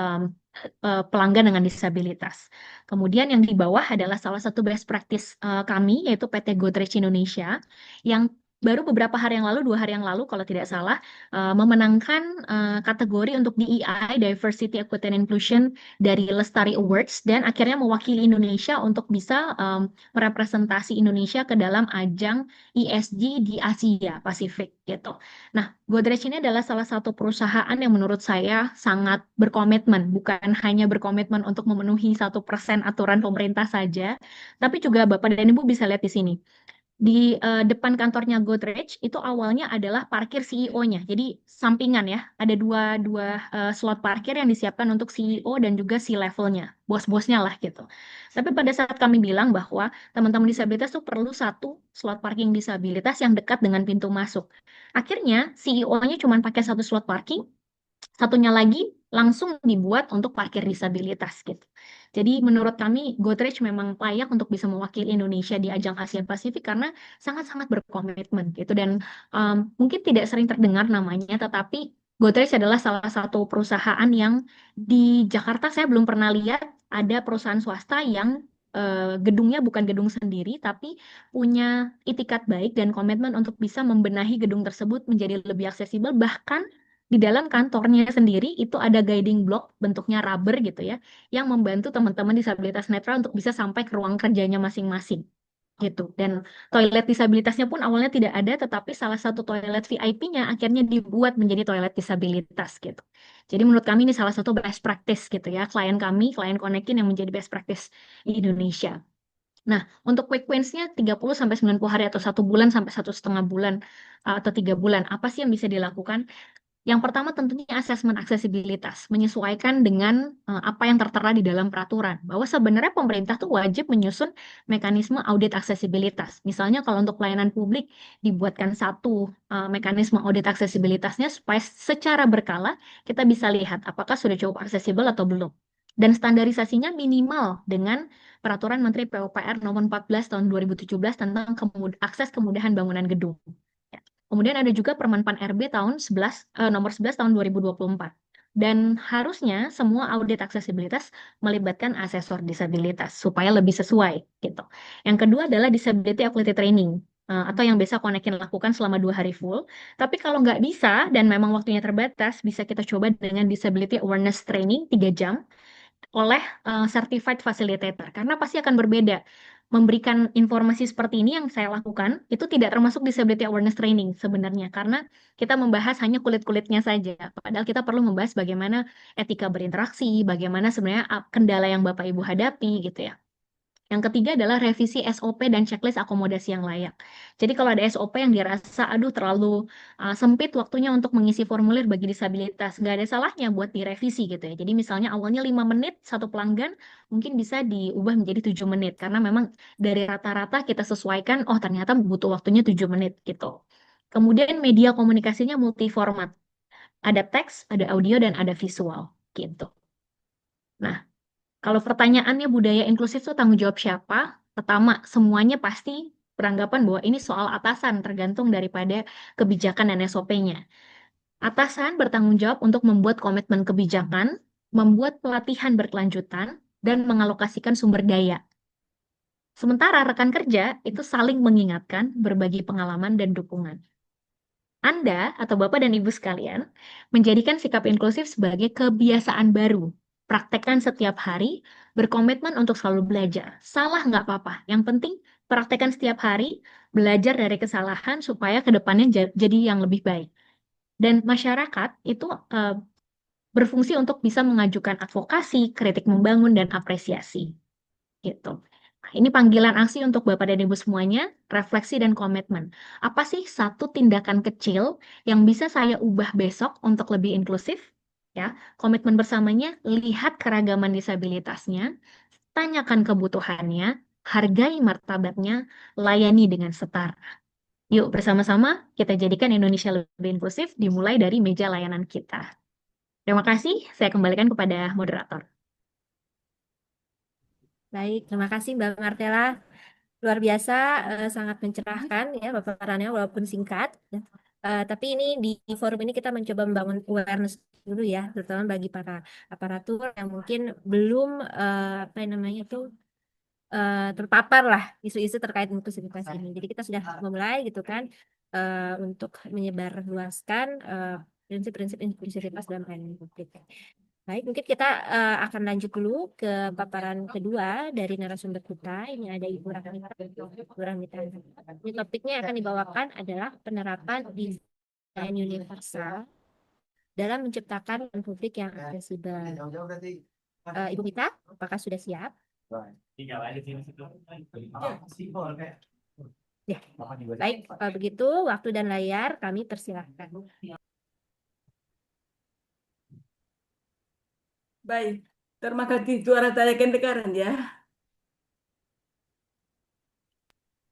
pelanggan dengan disabilitas. Kemudian yang di bawah adalah salah satu best practice kami, yaitu PT Godrej Indonesia, yang baru beberapa hari yang lalu, 2 hari yang lalu kalau tidak salah, memenangkan kategori untuk DEI, Diversity, Equity, and Inclusion dari Lestari Awards, dan akhirnya mewakili Indonesia untuk bisa merepresentasi Indonesia ke dalam ajang ESG di Asia Pasifik gitu. Nah, Godrej ini adalah salah satu perusahaan yang menurut saya sangat berkomitmen, bukan hanya berkomitmen untuk memenuhi 1% aturan pemerintah saja, tapi juga Bapak dan Ibu bisa lihat di sini. Di depan kantornya Godrej itu awalnya adalah parkir CEO-nya. Jadi sampingan ya, ada dua slot parkir yang disiapkan untuk CEO dan juga C-level-nya, bos-bosnya lah gitu. Tapi pada saat kami bilang bahwa teman-teman disabilitas tuh perlu satu slot parking disabilitas yang dekat dengan pintu masuk. Akhirnya CEO-nya cuma pakai satu slot parking, satunya lagi langsung dibuat untuk parkir disabilitas gitu. Jadi menurut kami Godrej memang layak untuk bisa mewakili Indonesia di ajang Asia Pasifik karena sangat-sangat berkomitmen gitu dan mungkin tidak sering terdengar namanya tetapi Godrej adalah salah satu perusahaan yang di Jakarta saya belum pernah lihat ada perusahaan swasta yang gedungnya bukan gedung sendiri tapi punya itikat baik dan komitmen untuk bisa membenahi gedung tersebut menjadi lebih aksesibel bahkan di dalam kantornya sendiri itu ada guiding block bentuknya rubber gitu ya, yang membantu teman-teman disabilitas netra untuk bisa sampai ke ruang kerjanya masing-masing gitu. Dan toilet disabilitasnya pun awalnya tidak ada, tetapi salah satu toilet VIP-nya akhirnya dibuat menjadi toilet disabilitas gitu. Jadi menurut kami ini salah satu best practice gitu ya, klien kami, klien Konekin yang menjadi best practice di Indonesia. Nah, untuk quick wins-nya 30 sampai 90 hari atau 1 bulan sampai 1,5 bulan atau 3 bulan. Apa sih yang bisa dilakukan? Yang pertama tentunya asesmen aksesibilitas, menyesuaikan dengan apa yang tertera di dalam peraturan. Bahwa sebenarnya pemerintah tuh wajib menyusun mekanisme audit aksesibilitas. Misalnya kalau untuk pelayanan publik dibuatkan satu mekanisme audit aksesibilitasnya supaya secara berkala kita bisa lihat apakah sudah cukup aksesibel atau belum. Dan standarisasinya minimal dengan Peraturan Menteri PUPR Nomor 14 Tahun 2017 tentang akses kemudahan bangunan gedung. Ya. Kemudian ada juga Permenpan RB Nomor 11 tahun 2024. Dan harusnya semua audit aksesibilitas melibatkan asesor disabilitas supaya lebih sesuai gitu. Yang kedua adalah disability equality training atau yang biasa Konekin lakukan selama 2 hari full. Tapi kalau nggak bisa dan memang waktunya terbatas, bisa kita coba dengan disability awareness training 3 jam oleh certified facilitator karena pasti akan berbeda. Memberikan informasi seperti ini yang saya lakukan itu tidak termasuk disability awareness training sebenarnya karena kita membahas hanya kulit-kulitnya saja. Padahal kita perlu membahas bagaimana etika berinteraksi, bagaimana sebenarnya kendala yang Bapak Ibu hadapi gitu ya. Yang ketiga adalah revisi SOP dan checklist akomodasi yang layak. Jadi kalau ada SOP yang dirasa, aduh terlalu sempit waktunya untuk mengisi formulir bagi disabilitas, nggak ada salahnya buat direvisi gitu ya. Jadi misalnya awalnya 5 menit satu pelanggan, mungkin bisa diubah menjadi 7 menit. Karena memang dari rata-rata kita sesuaikan, oh ternyata butuh waktunya 7 menit gitu. Kemudian media komunikasinya multiformat. Ada teks, ada audio, dan ada visual gitu. Nah, kalau pertanyaannya budaya inklusif itu tanggung jawab siapa? Pertama, semuanya pasti beranggapan bahwa ini soal atasan, tergantung daripada kebijakan dan SOP-nya. Atasan bertanggung jawab untuk membuat komitmen kebijakan, membuat pelatihan berkelanjutan, dan mengalokasikan sumber daya. Sementara rekan kerja itu saling mengingatkan, berbagi pengalaman dan dukungan. Anda atau Bapak dan Ibu sekalian menjadikan sikap inklusif sebagai kebiasaan baru. Praktekkan setiap hari, berkomitmen untuk selalu belajar. Salah nggak apa-apa. Yang penting praktekkan setiap hari, belajar dari kesalahan supaya kedepannya jadi yang lebih baik. Dan masyarakat itu berfungsi untuk bisa mengajukan advokasi, kritik membangun, dan apresiasi. Gitu. Nah, ini panggilan aksi untuk Bapak dan Ibu semuanya, refleksi dan komitmen. Apa sih satu tindakan kecil yang bisa saya ubah besok untuk lebih inklusif? Ya, komitmen bersamanya, lihat keragaman disabilitasnya, tanyakan kebutuhannya, hargai martabatnya, layani dengan setara. Yuk bersama-sama kita jadikan Indonesia lebih inklusif dimulai dari meja layanan kita. Terima kasih, saya kembalikan kepada moderator. Baik, terima kasih Mbak Martela. Luar biasa, sangat mencerahkan ya paparannya walaupun singkat. Tapi ini di forum ini kita mencoba membangun awareness dulu ya, terutama bagi para aparatur yang mungkin belum apa namanya itu terpapar lah isu-isu terkait inklusivitas ini. Jadi kita sudah memulai gitu kan untuk menyebarluaskan prinsip-prinsip inklusivitas dalam pelayanan publik. Baik, mungkin kita akan lanjut dulu ke paparan kedua dari narasumber kita. Ini ada Ibu Rahmita. Ibu Rahmita. Ini topiknya akan dibawakan adalah penerapan desain universal dalam menciptakan ruang publik yang aksesibel. Ibu Mita, apakah sudah siap? Ya, baik. Kalau begitu, waktu dan layar kami persilahkan. Baik, terima kasih suara saya kedengaran ya.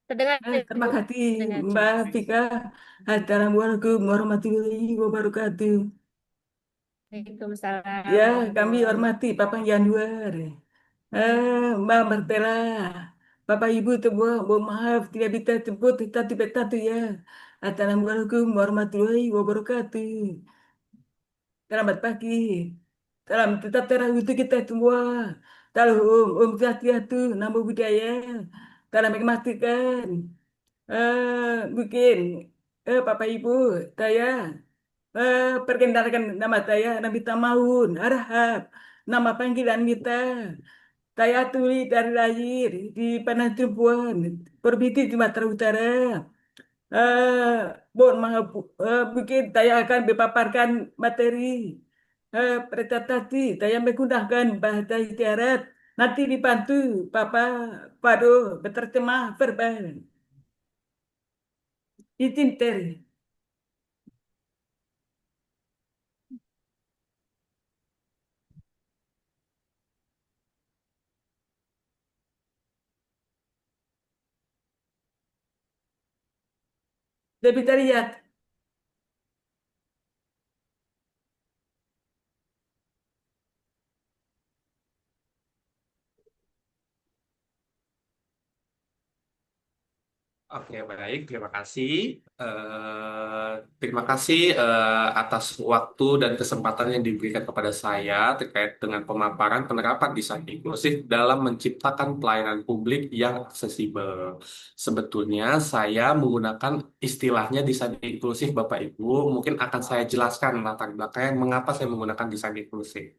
Terdengar, Terima Ibu. kasih Terdengar Mbak jelas. Fika. Assalamualaikum warahmatullahi wabarakatuh. Ya, Waalaikumsalam. kami hormati Bapak Januar. Mbak Martela, Bapak Ibu semua, mohon maaf tidak bisa sebut satu persatu ya. Assalamualaikum warahmatullahi wabarakatuh. Selamat pagi. Salam tetap terah untuk kita semua. Salam Om Swastiastu, Namo Buddhaya. Salam memastikan. Mungkin Bapak Ibu, saya perkenalkan nama saya Nabita Maun Arhab. Nama panggilan Mita. Saya tuli dari lahir di Panasumbuan, Provinsi Sumatera Utara. Mohon maaf, mungkin saya akan berpaparkan materi presentasi. Saya menggunakan bahasa isyarat. Nanti dibantu Bapak Pado berterjemah verbal. Izin Teri. Sekretariat. Oke, baik. Terima kasih. Terima kasih atas waktu dan kesempatan yang diberikan kepada saya terkait dengan pemaparan penerapan desain inklusif dalam menciptakan pelayanan publik yang aksesibel. Sebetulnya saya menggunakan istilahnya desain inklusif, Bapak Ibu. Mungkin akan saya jelaskan latar belakangnya mengapa saya menggunakan desain inklusif.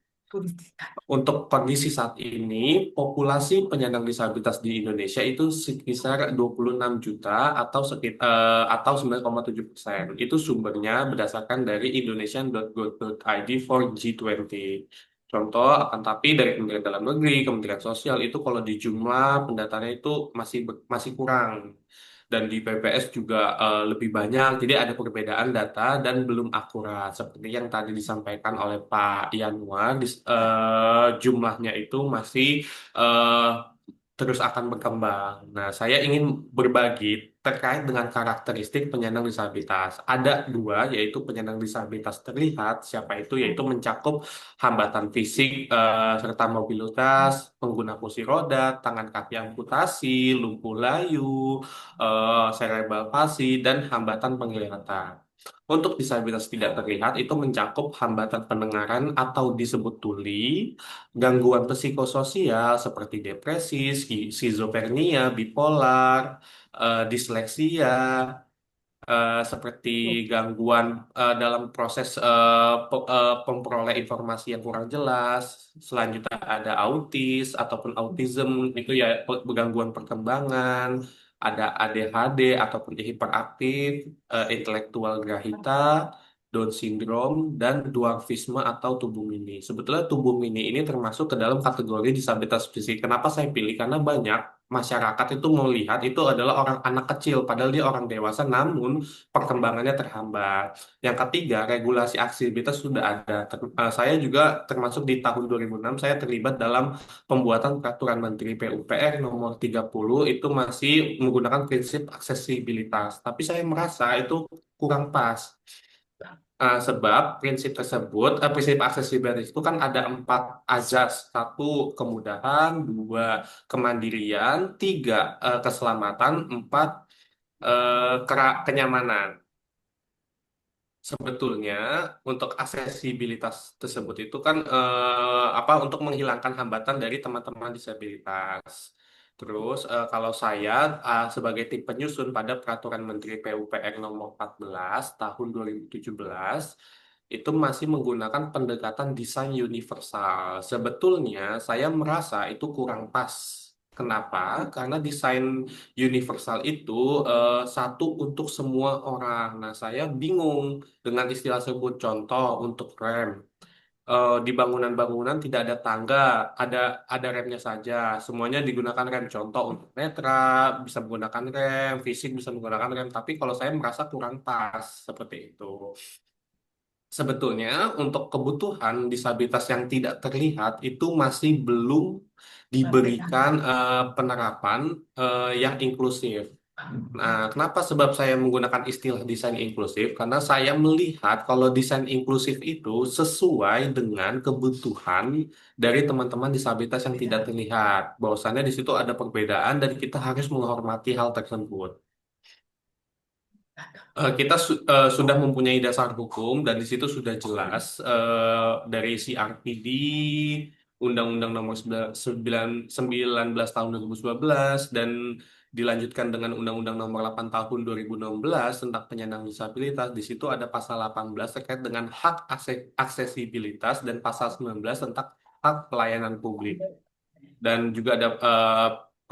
Untuk kondisi saat ini, populasi penyandang disabilitas di Indonesia itu sekitar 26 juta atau 9,7%. Itu sumbernya berdasarkan dari indonesian.go.id for G20. Contoh, akan tapi dari Kementerian Dalam Negeri, Kementerian Sosial itu kalau di jumlah pendataannya itu masih kurang. Dan di PPS juga lebih banyak, jadi ada perbedaan data dan belum akurat. Seperti yang tadi disampaikan oleh Pak Yanuar, jumlahnya itu masih eh, terus akan berkembang. Nah, saya ingin berbagi terkait dengan karakteristik penyandang disabilitas. Ada dua, yaitu penyandang disabilitas terlihat, siapa itu, yaitu mencakup hambatan fisik serta mobilitas, pengguna kursi roda, tangan kaki amputasi, lumpuh layu, cerebral palsy, dan hambatan penglihatan. Untuk disabilitas tidak terlihat itu mencakup hambatan pendengaran atau disebut tuli, gangguan psikososial seperti depresi, skizofrenia, bipolar, disleksia, seperti gangguan dalam proses memperoleh informasi yang kurang jelas. Selanjutnya ada autis ataupun autism, itu ya gangguan perkembangan. Ada ADHD ataupun hiperaktif, intelektual grahita, Down syndrome, dan dwarfisme atau tubuh mini. Sebetulnya tubuh mini ini termasuk ke dalam kategori disabilitas fisik. Kenapa saya pilih? Karena banyak masyarakat itu melihat itu adalah orang anak kecil, padahal dia orang dewasa, namun perkembangannya terhambat. Yang ketiga, regulasi aksesibilitas sudah ada. Saya juga termasuk di tahun 2006, saya terlibat dalam pembuatan peraturan Menteri PUPR nomor 30, itu masih menggunakan prinsip aksesibilitas. Tapi saya merasa itu kurang pas. Sebab prinsip aksesibilitas itu kan ada empat azas. Satu, kemudahan. Dua, kemandirian. Tiga, keselamatan. Empat, kenyamanan. Sebetulnya untuk aksesibilitas tersebut itu kan untuk menghilangkan hambatan dari teman-teman disabilitas. Terus kalau saya sebagai tim penyusun pada Peraturan Menteri PUPR nomor 14 tahun 2017 itu masih menggunakan pendekatan desain universal. Sebetulnya saya merasa itu kurang pas. Kenapa? Karena desain universal itu satu untuk semua orang. Nah, saya bingung dengan istilah sebut. Contoh untuk rem. Di bangunan-bangunan tidak ada tangga, ada remnya saja. Semuanya digunakan rem. Contoh untuk netra bisa menggunakan rem, fisik bisa menggunakan rem. Tapi kalau saya merasa kurang pas seperti itu. Sebetulnya untuk kebutuhan disabilitas yang tidak terlihat itu masih belum diberikan penerapan yang inklusif. Nah, kenapa? Sebab saya menggunakan istilah desain inklusif karena saya melihat kalau desain inklusif itu sesuai dengan kebutuhan dari teman-teman disabilitas yang tidak terlihat. Bahwasannya di situ ada perbedaan dan kita harus menghormati hal tersebut. Kita sudah mempunyai dasar hukum dan di situ sudah jelas dari CRPD, Undang-Undang Nomor 19 Tahun 2011 dan dilanjutkan dengan Undang-Undang Nomor 8 Tahun 2016 tentang penyandang disabilitas. Di situ ada pasal 18 terkait dengan hak aksesibilitas dan pasal 19 tentang hak pelayanan publik. Dan juga ada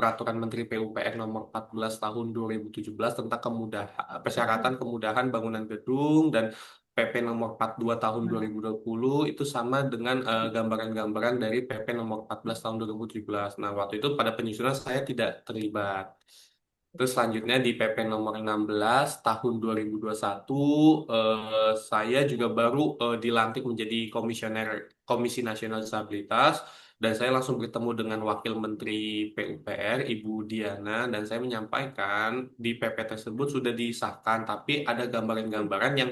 Peraturan Menteri PUPR nomor 14 tahun 2017 tentang persyaratan kemudahan bangunan gedung dan PP nomor 42 tahun 2020 itu sama dengan gambaran-gambaran dari PP nomor 14 tahun 2017. Nah, waktu itu pada penyusunan saya tidak terlibat. Terus selanjutnya di PP nomor 16 tahun 2021 saya juga baru dilantik menjadi komisioner Komisi Nasional Disabilitas dan saya langsung bertemu dengan Wakil Menteri PUPR Ibu Diana dan saya menyampaikan di PP tersebut sudah disahkan tapi ada gambaran-gambaran yang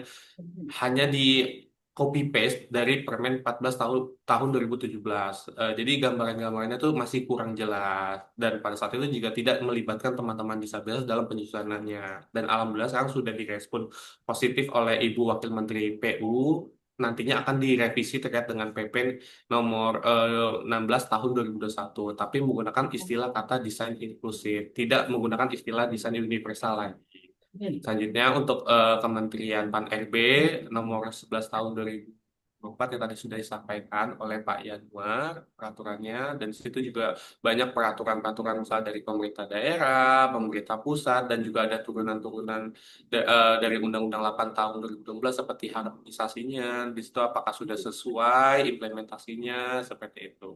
hanya di copy paste dari Permen 14 tahun 2017. Jadi gambaran-gambarannya tuh masih kurang jelas dan pada saat itu juga tidak melibatkan teman-teman disabilitas dalam penyusunannya. Dan alhamdulillah sekarang sudah direspon positif oleh Ibu Wakil Menteri PU. Nantinya akan direvisi terkait dengan PP nomor 16 tahun 2021, tapi menggunakan istilah kata desain inklusif, tidak menggunakan istilah desain universal lagi. Selanjutnya untuk Kementerian Pan-RB nomor 11 tahun 2004 yang tadi sudah disampaikan oleh Pak Yanuar peraturannya dan di situ juga banyak peraturan-peraturan misalnya dari pemerintah daerah, pemerintah pusat dan juga ada turunan-turunan dari Undang-Undang 8 tahun 2012 seperti harmonisasinya. Di situ apakah sudah sesuai implementasinya seperti itu.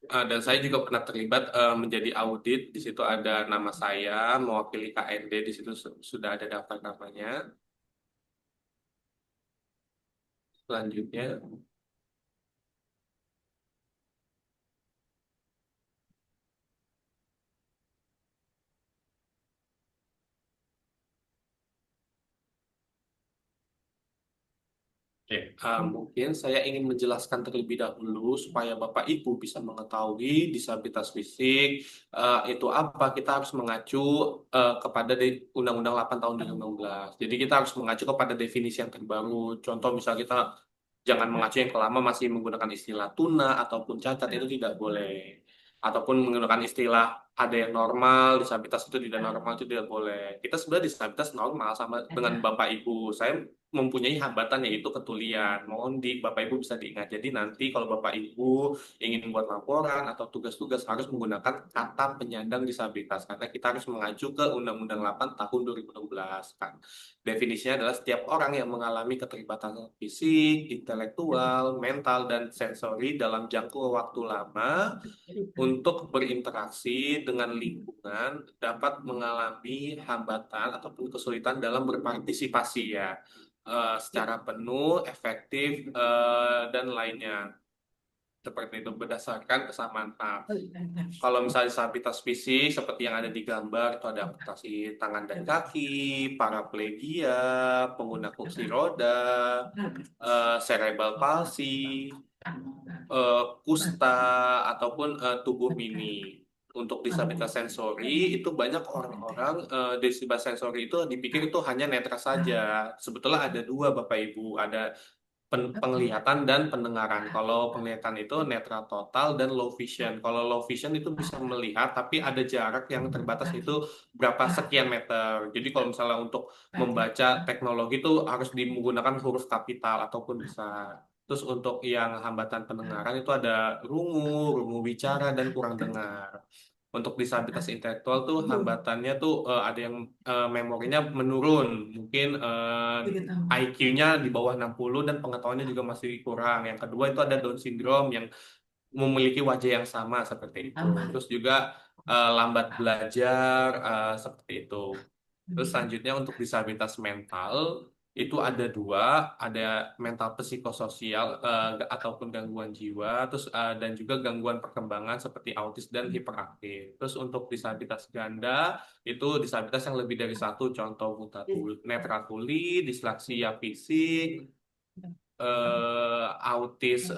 Dan saya juga pernah terlibat menjadi audit. Di situ ada nama saya mewakili KND. Di situ sudah ada daftar namanya. Selanjutnya, oke, mungkin saya ingin menjelaskan terlebih dahulu supaya Bapak Ibu bisa mengetahui disabilitas fisik itu apa. Kita harus mengacu kepada Undang-Undang 8 tahun 2016. Jadi kita harus mengacu kepada definisi yang terbaru. Contoh misal kita jangan mengacu yang kelama masih menggunakan istilah tuna ataupun cacat itu tidak boleh. Ataupun menggunakan istilah ada yang normal, disabilitas itu tidak normal itu tidak boleh. Kita sebenarnya disabilitas normal sama dengan Bapak Ibu. Saya mempunyai hambatan yaitu ketulian. Mohon Bapak Ibu bisa diingat. Jadi nanti kalau Bapak Ibu ingin membuat laporan atau tugas-tugas harus menggunakan kata penyandang disabilitas karena kita harus mengacu ke Undang-Undang 8 tahun 2016 kan. Definisinya adalah setiap orang yang mengalami keterbatasan fisik, intelektual, mental, dan sensori dalam jangka waktu lama untuk berinteraksi dengan lingkungan dapat mengalami hambatan ataupun kesulitan dalam berpartisipasi ya secara penuh, efektif, dan lainnya. Seperti itu berdasarkan kesamaan hak. Kalau misalnya disabilitas fisik seperti yang ada di gambar itu ada amputasi tangan dan kaki, paraplegia, pengguna kursi roda, cerebral palsy, kusta ataupun tubuh mini. Untuk disabilitas sensori itu banyak orang-orang disabilitas sensori itu dipikir itu hanya netra saja. Sebetulnya ada dua Bapak Ibu, ada penglihatan dan pendengaran. Kalau penglihatan itu netra total dan low vision. Kalau low vision itu bisa melihat tapi ada jarak yang terbatas itu berapa sekian meter. Jadi kalau misalnya untuk membaca teknologi itu harus menggunakan huruf kapital ataupun besar. Terus untuk yang hambatan pendengaran itu ada rungu bicara dan kurang dengar. Untuk disabilitas intelektual tuh hambatannya tuh ada yang memorinya menurun, mungkin IQ-nya di bawah 60 dan pengetahuannya juga masih kurang. Yang kedua itu ada Down syndrome yang memiliki wajah yang sama seperti itu. Terus juga lambat belajar seperti itu. Terus selanjutnya untuk disabilitas mental itu ada dua, ada mental psikososial ataupun gangguan jiwa, terus dan juga gangguan perkembangan seperti autis dan hiperaktif. Terus untuk disabilitas ganda itu disabilitas yang lebih dari satu, contoh buta netra tuli, disleksia fisik, autis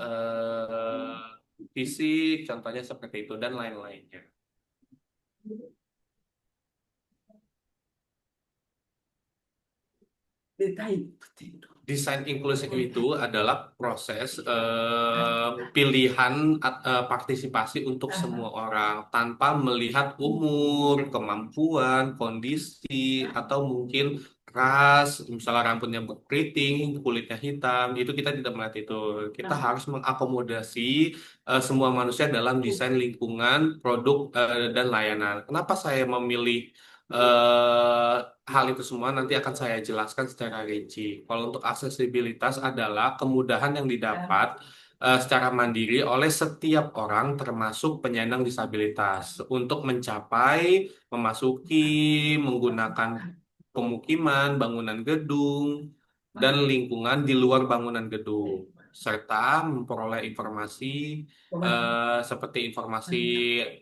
fisik, contohnya seperti itu dan lain-lainnya. Desain inklusif itu adalah proses pilihan partisipasi untuk semua orang tanpa melihat umur, kemampuan, kondisi, atau mungkin ras, misalnya rambutnya berkeriting, kulitnya hitam, itu kita tidak melihat itu. Kita harus mengakomodasi semua manusia dalam desain lingkungan, produk, dan layanan. Kenapa saya memilih Eh, hal itu semua nanti akan saya jelaskan secara rinci. Kalau untuk aksesibilitas adalah kemudahan yang didapat secara mandiri oleh setiap orang termasuk penyandang disabilitas untuk mencapai, memasuki, menggunakan pemukiman, bangunan gedung, dan lingkungan di luar bangunan gedung, serta memperoleh informasi seperti informasi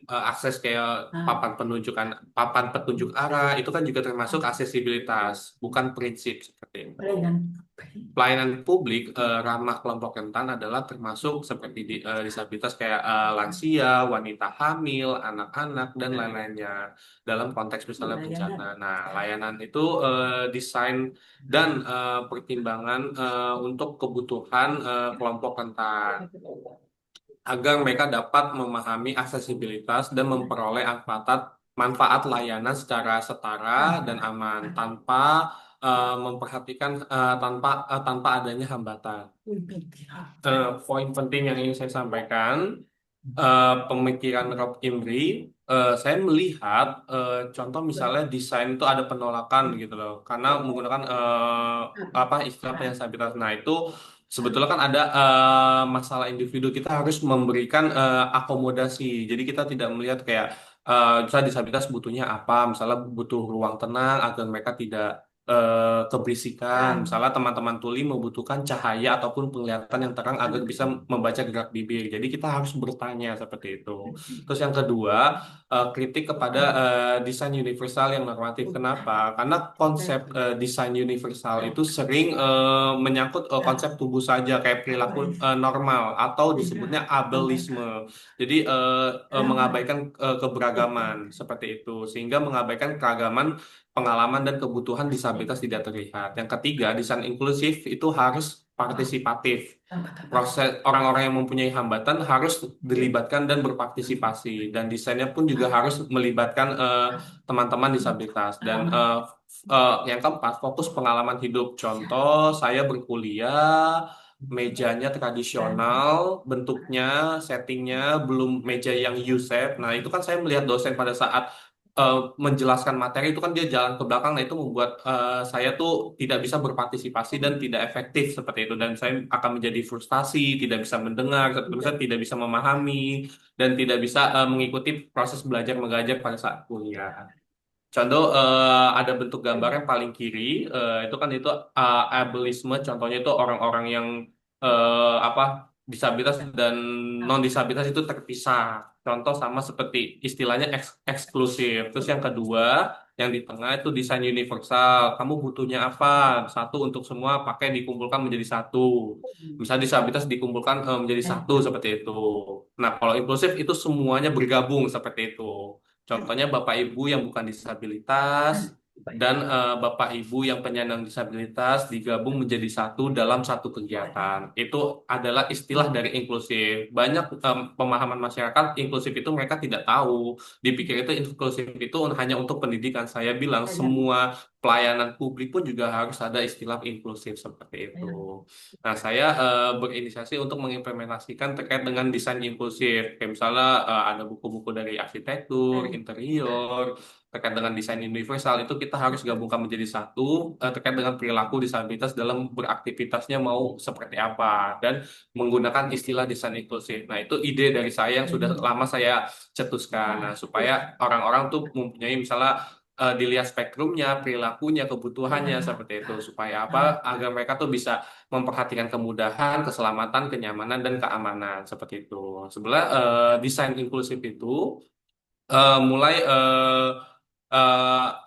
akses kayak papan petunjuk arah itu kan juga termasuk aksesibilitas, bukan prinsip seperti itu. Pelayanan publik ramah kelompok rentan adalah termasuk seperti disabilitas kayak lansia, wanita hamil, anak-anak, dan lain-lainnya dalam konteks misalnya bencana. Nah, layanan itu desain dan pertimbangan untuk kebutuhan kelompok rentan agar mereka dapat memahami aksesibilitas dan memperoleh manfaat layanan secara setara dan aman tanpa adanya hambatan. Poin penting yang ingin saya sampaikan, pemikiran Rob Imri, saya melihat contoh misalnya desain itu ada penolakan gitu loh, karena menggunakan apa istilah disabilitas. Nah itu sebetulnya kan ada masalah individu, kita harus memberikan akomodasi. Jadi kita tidak melihat kayak misalnya disabilitas butuhnya apa, misalnya butuh ruang tenang agar mereka tidak keberisikan. Misalnya teman-teman tuli membutuhkan cahaya ataupun penglihatan yang terang agar bisa membaca gerak bibir. Jadi kita harus bertanya seperti itu. Terus yang kedua, kritik kepada desain universal yang normatif. Kenapa? Karena konsep desain universal itu sering menyangkut konsep tubuh saja, kayak perilaku normal atau disebutnya abelisme. Jadi mengabaikan keberagaman seperti itu, sehingga mengabaikan keragaman pengalaman dan kebutuhan disabilitas tidak terlihat. Yang ketiga, desain inklusif itu harus partisipatif. Proses orang-orang yang mempunyai hambatan harus dilibatkan dan berpartisipasi, dan desainnya pun juga harus melibatkan teman-teman disabilitas. Dan yang keempat, fokus pengalaman hidup. Contoh, saya berkuliah, mejanya tradisional, bentuknya, settingnya belum meja yang U-shape. Nah, itu kan saya melihat dosen pada saat eh, menjelaskan materi itu kan dia jalan ke belakang. Nah, itu membuat saya tuh tidak bisa berpartisipasi dan tidak efektif seperti itu. Dan saya akan menjadi frustasi, tidak bisa mendengar, saya tidak bisa memahami, dan tidak bisa mengikuti proses belajar mengajar pada saat kuliah. Contoh ada bentuk gambar yang paling kiri, itu kan itu ableisme. Contohnya itu orang-orang yang apa disabilitas dan non disabilitas itu terpisah. Contoh sama seperti istilahnya eksklusif. Terus yang kedua, yang di tengah itu desain universal. Kamu butuhnya apa? Satu untuk semua, pakai dikumpulkan menjadi satu. Misalnya disabilitas dikumpulkan menjadi satu seperti itu. Nah, kalau inklusif itu semuanya bergabung seperti itu. Contohnya Bapak Ibu yang bukan disabilitas dan Bapak Ibu yang penyandang disabilitas digabung menjadi satu dalam satu kegiatan. Itu adalah istilah dari inklusif. Banyak pemahaman masyarakat inklusif itu mereka tidak tahu. Dipikir itu inklusif itu hanya untuk pendidikan. Saya bilang semua pelayanan publik pun juga harus ada istilah inklusif seperti itu. Nah, saya berinisiasi untuk mengimplementasikan terkait dengan desain inklusif. Kayak misalnya ada buku-buku dari arsitektur, interior, terkait dengan desain universal, itu kita harus gabungkan menjadi satu terkait dengan perilaku disabilitas dalam beraktivitasnya mau seperti apa, dan menggunakan istilah desain inklusif. Nah, itu ide dari saya yang sudah lama saya cetuskan. Nah, supaya orang-orang tuh mempunyai misalnya dilihat spektrumnya, perilakunya, kebutuhannya seperti itu. Supaya apa? Agar mereka tuh bisa memperhatikan kemudahan, keselamatan, kenyamanan, dan keamanan seperti itu. Sebenarnya desain inklusif itu mulai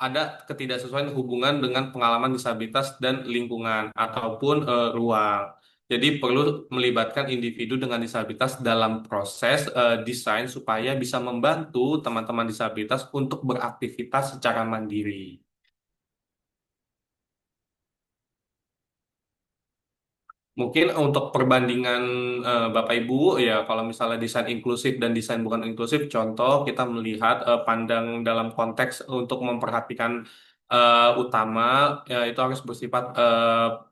ada ketidaksesuaian hubungan dengan pengalaman disabilitas dan lingkungan ataupun ruang. Jadi perlu melibatkan individu dengan disabilitas dalam proses desain supaya bisa membantu teman-teman disabilitas untuk beraktivitas secara mandiri. Mungkin untuk perbandingan Bapak Ibu ya, kalau misalnya desain inklusif dan desain bukan inklusif, contoh kita melihat pandang dalam konteks untuk memperhatikan utama, ya itu harus bersifat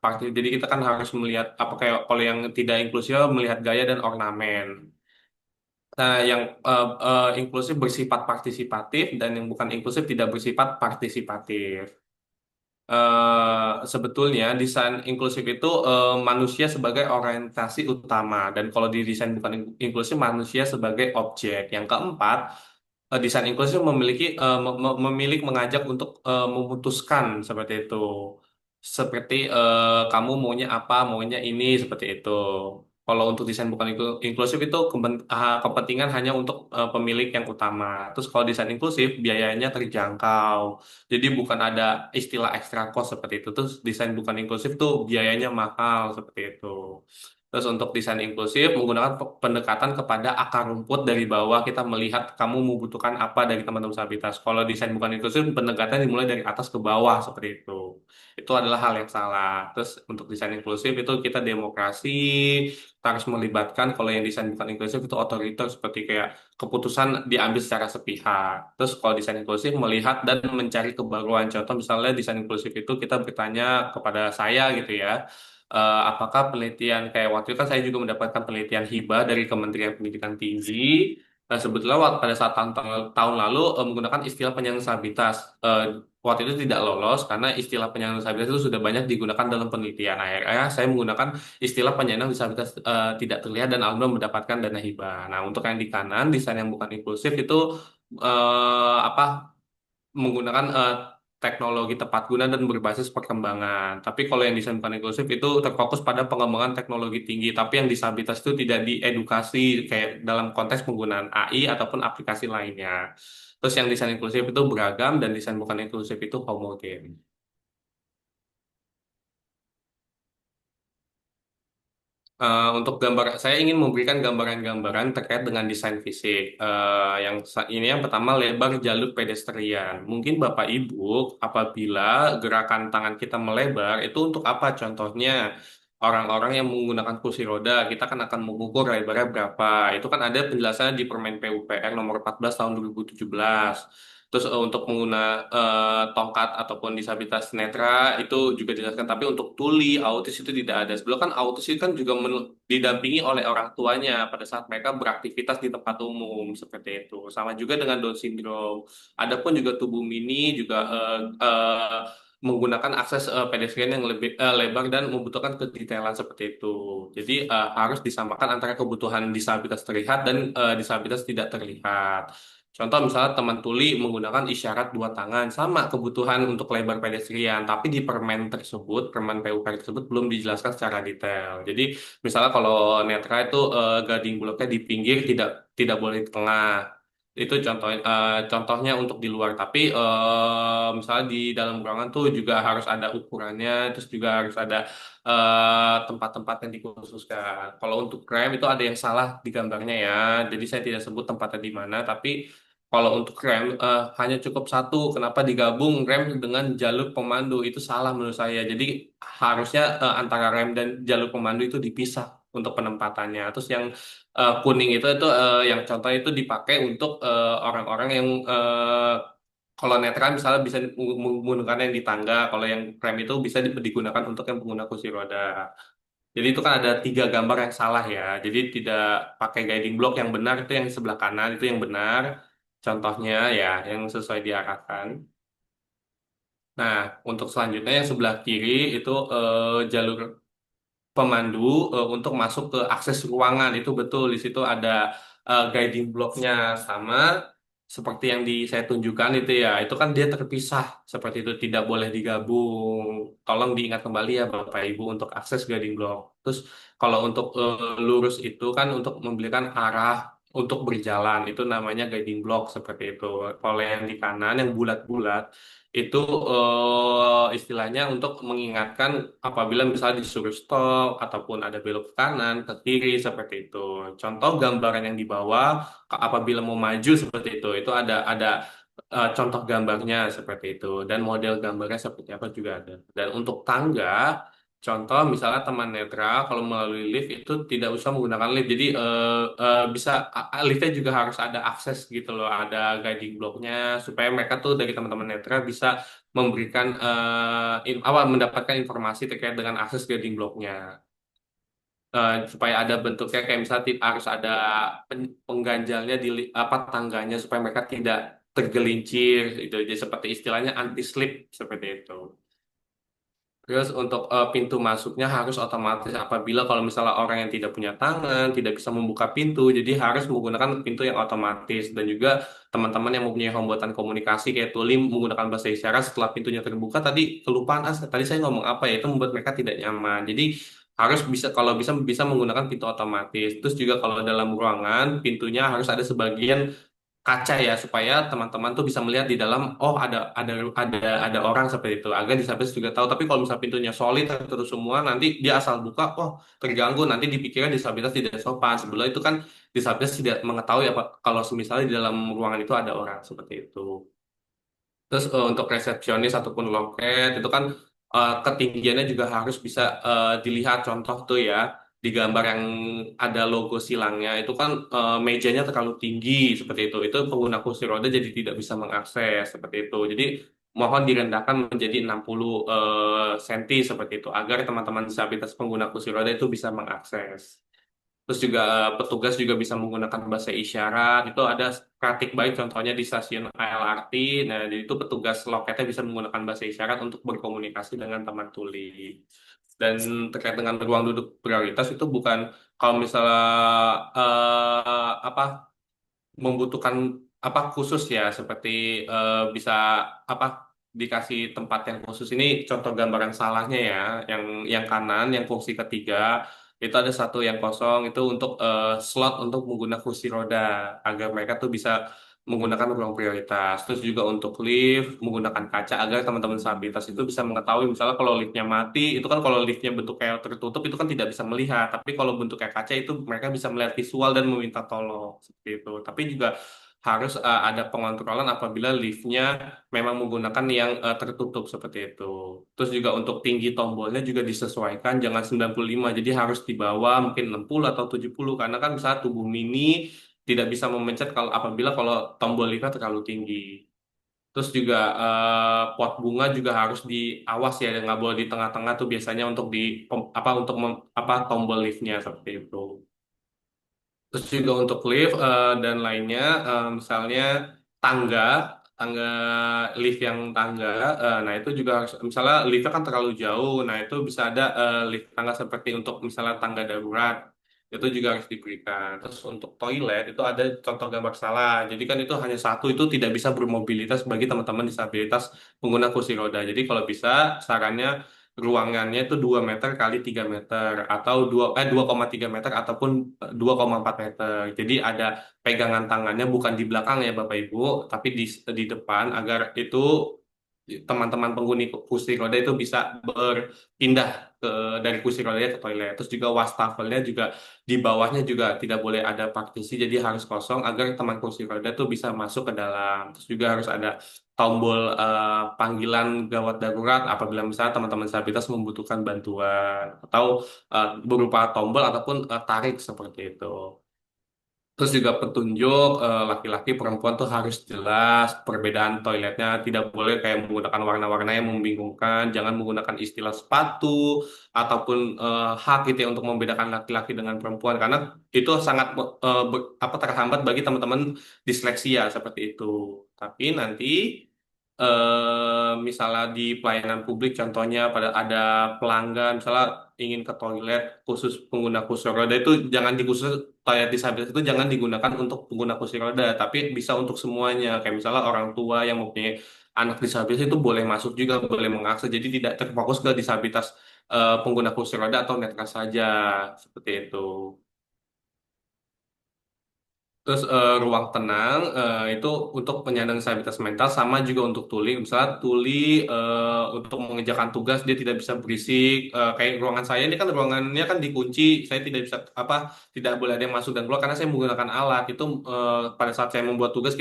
praktis. Jadi kita kan harus melihat apa, kayak kalau yang tidak inklusif melihat gaya dan ornamen. Nah, yang inklusif bersifat partisipatif dan yang bukan inklusif tidak bersifat partisipatif. Sebetulnya desain inklusif itu manusia sebagai orientasi utama dan kalau di desain bukan inklusif manusia sebagai objek. Yang keempat, desain inklusif memiliki mengajak untuk memutuskan seperti itu. Seperti kamu maunya apa, maunya ini seperti itu. Kalau untuk desain bukan inklusif itu kepentingan hanya untuk pemilik yang utama. Terus kalau desain inklusif biayanya terjangkau. Jadi bukan ada istilah extra cost seperti itu. Terus desain bukan inklusif tuh biayanya mahal seperti itu. Terus untuk desain inklusif menggunakan pendekatan kepada akar rumput dari bawah kita melihat kamu membutuhkan apa dari teman-teman disabilitas. Kalau desain bukan inklusif pendekatan dimulai dari atas ke bawah seperti itu. Itu adalah hal yang salah. Terus untuk desain inklusif itu kita demokrasi, kita harus melibatkan. Kalau yang desain bukan inklusif itu otoriter seperti kayak keputusan diambil secara sepihak. Terus kalau desain inklusif melihat dan mencari kebaruan. Contoh misalnya desain inklusif itu kita bertanya kepada saya gitu ya, apakah penelitian kayak waktu itu kan saya juga mendapatkan penelitian hibah dari Kementerian Pendidikan Tinggi. Nah, sebetulnya pada saat tahun lalu menggunakan istilah penyandang disabilitas. Waktu itu tidak lolos karena istilah penyandang disabilitas itu sudah banyak digunakan dalam penelitian. Akhirnya saya menggunakan istilah penyandang disabilitas tidak terlihat dan alhamdulillah mendapatkan dana hibah. Nah, untuk yang di kanan, desain yang bukan inklusif itu apa menggunakan teknologi tepat guna dan berbasis perkembangan. Tapi kalau yang desain bukan inklusif itu terfokus pada pengembangan teknologi tinggi, tapi yang disabilitas itu tidak diedukasi kayak dalam konteks penggunaan AI ataupun aplikasi lainnya. Terus yang desain inklusif itu beragam dan desain bukan inklusif itu homogen. Untuk gambar, saya ingin memberikan gambaran-gambaran terkait dengan desain fisik. Ini yang pertama lebar jalur pedestrian. Mungkin Bapak Ibu, apabila gerakan tangan kita melebar, itu untuk apa? Contohnya, orang-orang yang menggunakan kursi roda, kita kan akan mengukur lebarnya berapa. Itu kan ada penjelasannya di Permen PUPR nomor 14 tahun 2017. Terus untuk pengguna tongkat ataupun disabilitas netra itu juga dijelaskan. Tapi untuk tuli, autis itu tidak ada. Sebelum kan autis itu kan juga didampingi oleh orang tuanya pada saat mereka beraktivitas di tempat umum seperti itu. Sama juga dengan Down syndrome. Adapun juga tubuh mini juga menggunakan akses pedestrian yang lebih lebar dan membutuhkan kedetailan seperti itu. Jadi harus disamakan antara kebutuhan disabilitas terlihat dan disabilitas tidak terlihat. Contoh misalnya teman tuli menggunakan isyarat dua tangan sama kebutuhan untuk lebar pedestrian, tapi di permen tersebut, permen PUPR tersebut belum dijelaskan secara detail. Jadi misalnya kalau netra itu guiding blocknya di pinggir tidak boleh di tengah. Itu contohnya untuk di luar, tapi misalnya di dalam ruangan tuh juga harus ada ukurannya, terus juga harus ada tempat-tempat yang dikhususkan. Kalau untuk rem itu ada yang salah di gambarnya ya, jadi saya tidak sebut tempatnya di mana, tapi kalau untuk rem hanya cukup satu. Kenapa digabung rem dengan jalur pemandu? Itu salah menurut saya. Jadi harusnya antara rem dan jalur pemandu itu dipisah untuk penempatannya. Terus yang kuning itu yang contoh itu dipakai untuk orang-orang yang kalau netral misalnya bisa menggunakan yang di tangga. Kalau yang rem itu bisa digunakan untuk yang pengguna kursi roda. Jadi itu kan ada tiga gambar yang salah ya. Jadi tidak pakai guiding block yang benar itu yang sebelah kanan itu yang benar. Contohnya ya yang sesuai diarahkan. Nah, untuk selanjutnya yang sebelah kiri itu jalur pemandu untuk masuk ke akses ruangan itu betul di situ ada guiding blocknya sama seperti yang saya tunjukkan itu ya itu kan dia terpisah seperti itu tidak boleh digabung tolong diingat kembali ya Bapak Ibu untuk akses guiding block terus kalau untuk lurus itu kan untuk memberikan arah untuk berjalan itu namanya guiding block seperti itu kalau yang di kanan yang bulat-bulat itu istilahnya untuk mengingatkan apabila misalnya disuruh stop ataupun ada belok ke kanan, ke kiri seperti itu. Contoh gambaran yang di bawah apabila mau maju seperti itu ada contoh gambarnya seperti itu dan model gambarnya seperti apa juga ada. Dan untuk tangga contoh misalnya teman netra kalau melalui lift itu tidak usah menggunakan lift. Jadi bisa liftnya juga harus ada akses gitu loh, ada guiding blocknya supaya mereka tuh dari teman-teman netra bisa memberikan mendapatkan informasi terkait dengan akses guiding blocknya. supaya ada bentuknya kayak misalnya harus ada pengganjalnya di apa tangganya supaya mereka tidak tergelincir itu jadi seperti istilahnya anti slip seperti itu. Terus untuk pintu masuknya harus otomatis apabila kalau misalnya orang yang tidak punya tangan tidak bisa membuka pintu, jadi harus menggunakan pintu yang otomatis dan juga teman-teman yang mempunyai hambatan komunikasi kayak tuli menggunakan bahasa isyarat setelah pintunya terbuka tadi kelupaan tadi saya ngomong apa ya itu membuat mereka tidak nyaman. Jadi harus bisa kalau bisa menggunakan pintu otomatis. Terus juga kalau dalam ruangan pintunya harus ada sebagian kaca ya supaya teman-teman tuh bisa melihat di dalam oh ada orang seperti itu agar disabilitas juga tahu tapi kalau misalnya pintunya solid terus semua nanti dia asal buka oh terganggu nanti dipikirkan disabilitas tidak sopan sebelum itu kan disabilitas tidak mengetahui apa kalau misalnya di dalam ruangan itu ada orang seperti itu. Terus untuk resepsionis ataupun loket itu kan ketinggiannya juga harus bisa dilihat contoh tuh ya di gambar yang ada logo silangnya itu kan mejanya terlalu tinggi seperti itu. Itu pengguna kursi roda jadi tidak bisa mengakses seperti itu. Jadi mohon direndahkan menjadi 60 senti seperti itu agar teman-teman disabilitas pengguna kursi roda itu bisa mengakses. Terus juga petugas juga bisa menggunakan bahasa isyarat. Itu ada praktik baik contohnya di stasiun LRT. Nah, jadi itu petugas loketnya bisa menggunakan bahasa isyarat untuk berkomunikasi dengan teman tuli. Dan terkait dengan ruang duduk prioritas itu bukan kalau misalnya apa membutuhkan apa khusus ya seperti bisa apa dikasih tempat yang khusus ini contoh gambaran salahnya ya yang kanan yang kursi ketiga itu ada satu yang kosong itu untuk slot untuk menggunakan kursi roda agar mereka tuh bisa menggunakan ruang prioritas terus juga untuk lift menggunakan kaca agar teman-teman disabilitas itu bisa mengetahui misalnya kalau liftnya mati itu kan kalau liftnya bentuk kayak tertutup itu kan tidak bisa melihat tapi kalau bentuk kayak kaca itu mereka bisa melihat visual dan meminta tolong seperti itu tapi juga harus ada pengontrolan apabila liftnya memang menggunakan yang tertutup seperti itu. Terus juga untuk tinggi tombolnya juga disesuaikan, jangan 95, jadi harus di bawah mungkin 60 atau 70, karena kan misalnya tubuh mini tidak bisa memencet kalau apabila kalau tombol liftnya terlalu tinggi. Terus juga pot bunga juga harus diawas ya, nggak boleh di tengah-tengah tuh biasanya untuk di apa untuk apa tombol liftnya seperti itu. Terus juga untuk lift dan lainnya, misalnya tangga, tangga lift yang tangga, nah itu juga harus, misalnya liftnya kan terlalu jauh, nah itu bisa ada lift tangga seperti untuk misalnya tangga darurat, itu juga harus diberikan. Terus untuk toilet itu ada contoh gambar salah, jadi kan itu hanya satu, itu tidak bisa bermobilitas bagi teman-teman disabilitas pengguna kursi roda. Jadi kalau bisa, sarannya ruangannya itu 2 meter kali 3 meter atau 2,3 meter ataupun 2,4 meter. Jadi ada pegangan tangannya bukan di belakang ya Bapak Ibu, tapi di depan agar itu teman-teman penghuni kursi roda itu bisa berpindah ke dari kursi rodanya ke toilet. Terus juga wastafelnya juga di bawahnya juga tidak boleh ada partisi, jadi harus kosong agar teman kursi roda itu bisa masuk ke dalam. Terus juga harus ada tombol panggilan gawat darurat apabila misalnya teman-teman disabilitas membutuhkan bantuan atau berupa tombol ataupun tarik seperti itu. Terus juga petunjuk laki-laki perempuan tuh harus jelas perbedaan toiletnya tidak boleh kayak menggunakan warna-warna yang membingungkan jangan menggunakan istilah sepatu ataupun hak gitu ya untuk membedakan laki-laki dengan perempuan karena itu sangat apa terhambat bagi teman-teman disleksia seperti itu tapi nanti misalnya di pelayanan publik contohnya pada ada pelanggan misalnya ingin ke toilet khusus pengguna kursi roda itu jangan dikhusus toilet disabilitas itu jangan digunakan untuk pengguna kursi roda tapi bisa untuk semuanya kayak misalnya orang tua yang mempunyai anak disabilitas itu boleh masuk juga boleh mengakses jadi tidak terfokus ke disabilitas pengguna kursi roda atau netra saja seperti itu. Terus ruang tenang itu untuk penyandang disabilitas mental sama juga untuk tuli. Misalnya tuli untuk mengerjakan tugas dia tidak bisa berisik. Kayak ruangan saya ini kan ruangannya kan dikunci. Saya tidak bisa apa tidak boleh ada yang masuk dan keluar karena saya menggunakan alat. Itu pada saat saya membuat tugas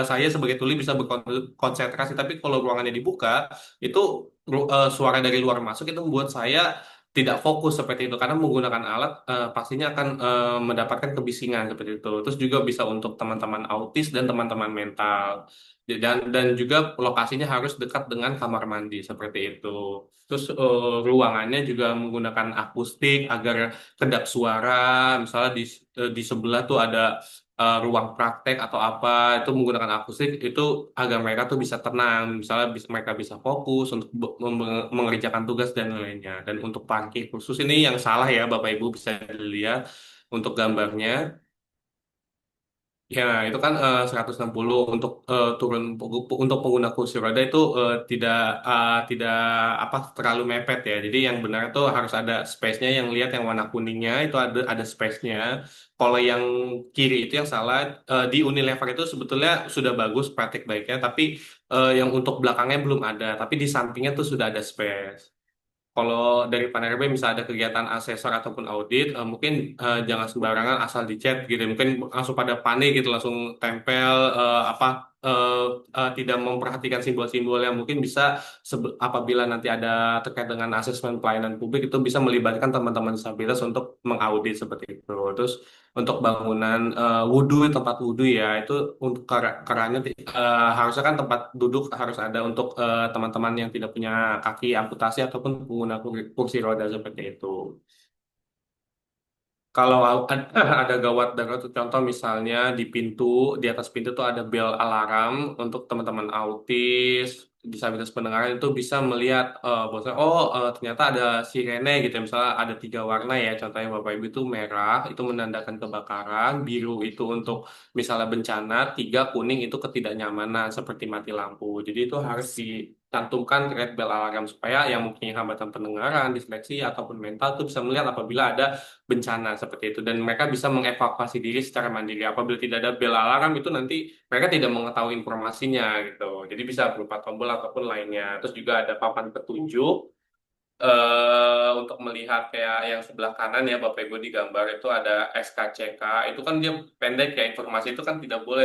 saya sebagai tuli bisa berkonsentrasi. Tapi kalau ruangannya dibuka itu suara dari luar masuk itu membuat saya tidak fokus seperti itu karena menggunakan alat pastinya akan mendapatkan kebisingan seperti itu. Terus juga bisa untuk teman-teman autis dan teman-teman mental. Dan juga lokasinya harus dekat dengan kamar mandi seperti itu. Terus ruangannya juga menggunakan akustik agar kedap suara, misalnya di sebelah tuh ada ruang praktek atau apa itu menggunakan akustik itu agar mereka tuh bisa tenang, misalnya mereka bisa fokus untuk mengerjakan tugas dan lainnya. Dan untuk parkir khusus ini yang salah ya Bapak Ibu bisa dilihat untuk gambarnya. Ya, itu kan 160 untuk turun untuk pengguna kursi roda itu tidak apa terlalu mepet ya. Jadi yang benar itu harus ada space-nya. Yang lihat yang warna kuningnya itu ada space-nya. Kalau yang kiri itu yang salah. Di Unilever itu sebetulnya sudah bagus praktik baiknya, tapi yang untuk belakangnya belum ada. Tapi di sampingnya tuh sudah ada space. Kalau dari Panerbe misal ada kegiatan asesor ataupun audit, mungkin jangan sembarangan asal dicat gitu. Mungkin langsung pada panik gitu, langsung tempel apa tidak memperhatikan simbol-simbol yang mungkin bisa apabila nanti ada terkait dengan asesmen pelayanan publik itu bisa melibatkan teman-teman disabilitas untuk mengaudit seperti itu. Terus untuk bangunan wudhu, tempat wudhu ya itu untuk kerannya harusnya kan tempat duduk harus ada untuk teman-teman yang tidak punya kaki amputasi ataupun pengguna kursi roda seperti itu. Kalau ada gawat darurat, contoh misalnya di pintu, di atas pintu tuh ada bel alarm untuk teman-teman autis, disabilitas pendengaran itu bisa melihat bahwasanya ternyata ada sirene gitu ya. Misalnya ada 3 warna ya, contohnya Bapak Ibu itu merah itu menandakan kebakaran, biru itu untuk misalnya bencana, 3 kuning itu ketidaknyamanan seperti mati lampu. Jadi itu harus dicantumkan red bell alarm supaya yang mempunyai hambatan pendengaran, disleksi ataupun mental itu bisa melihat apabila ada bencana seperti itu dan mereka bisa mengevakuasi diri secara mandiri. Apabila tidak ada bel alarm itu nanti mereka tidak mengetahui informasinya gitu. Jadi bisa berupa tombol ataupun lainnya. Terus juga ada papan petunjuk untuk melihat kayak yang sebelah kanan ya Bapak Ibu di gambar itu ada SKCK. Itu kan dia pendek ya informasi itu kan tidak boleh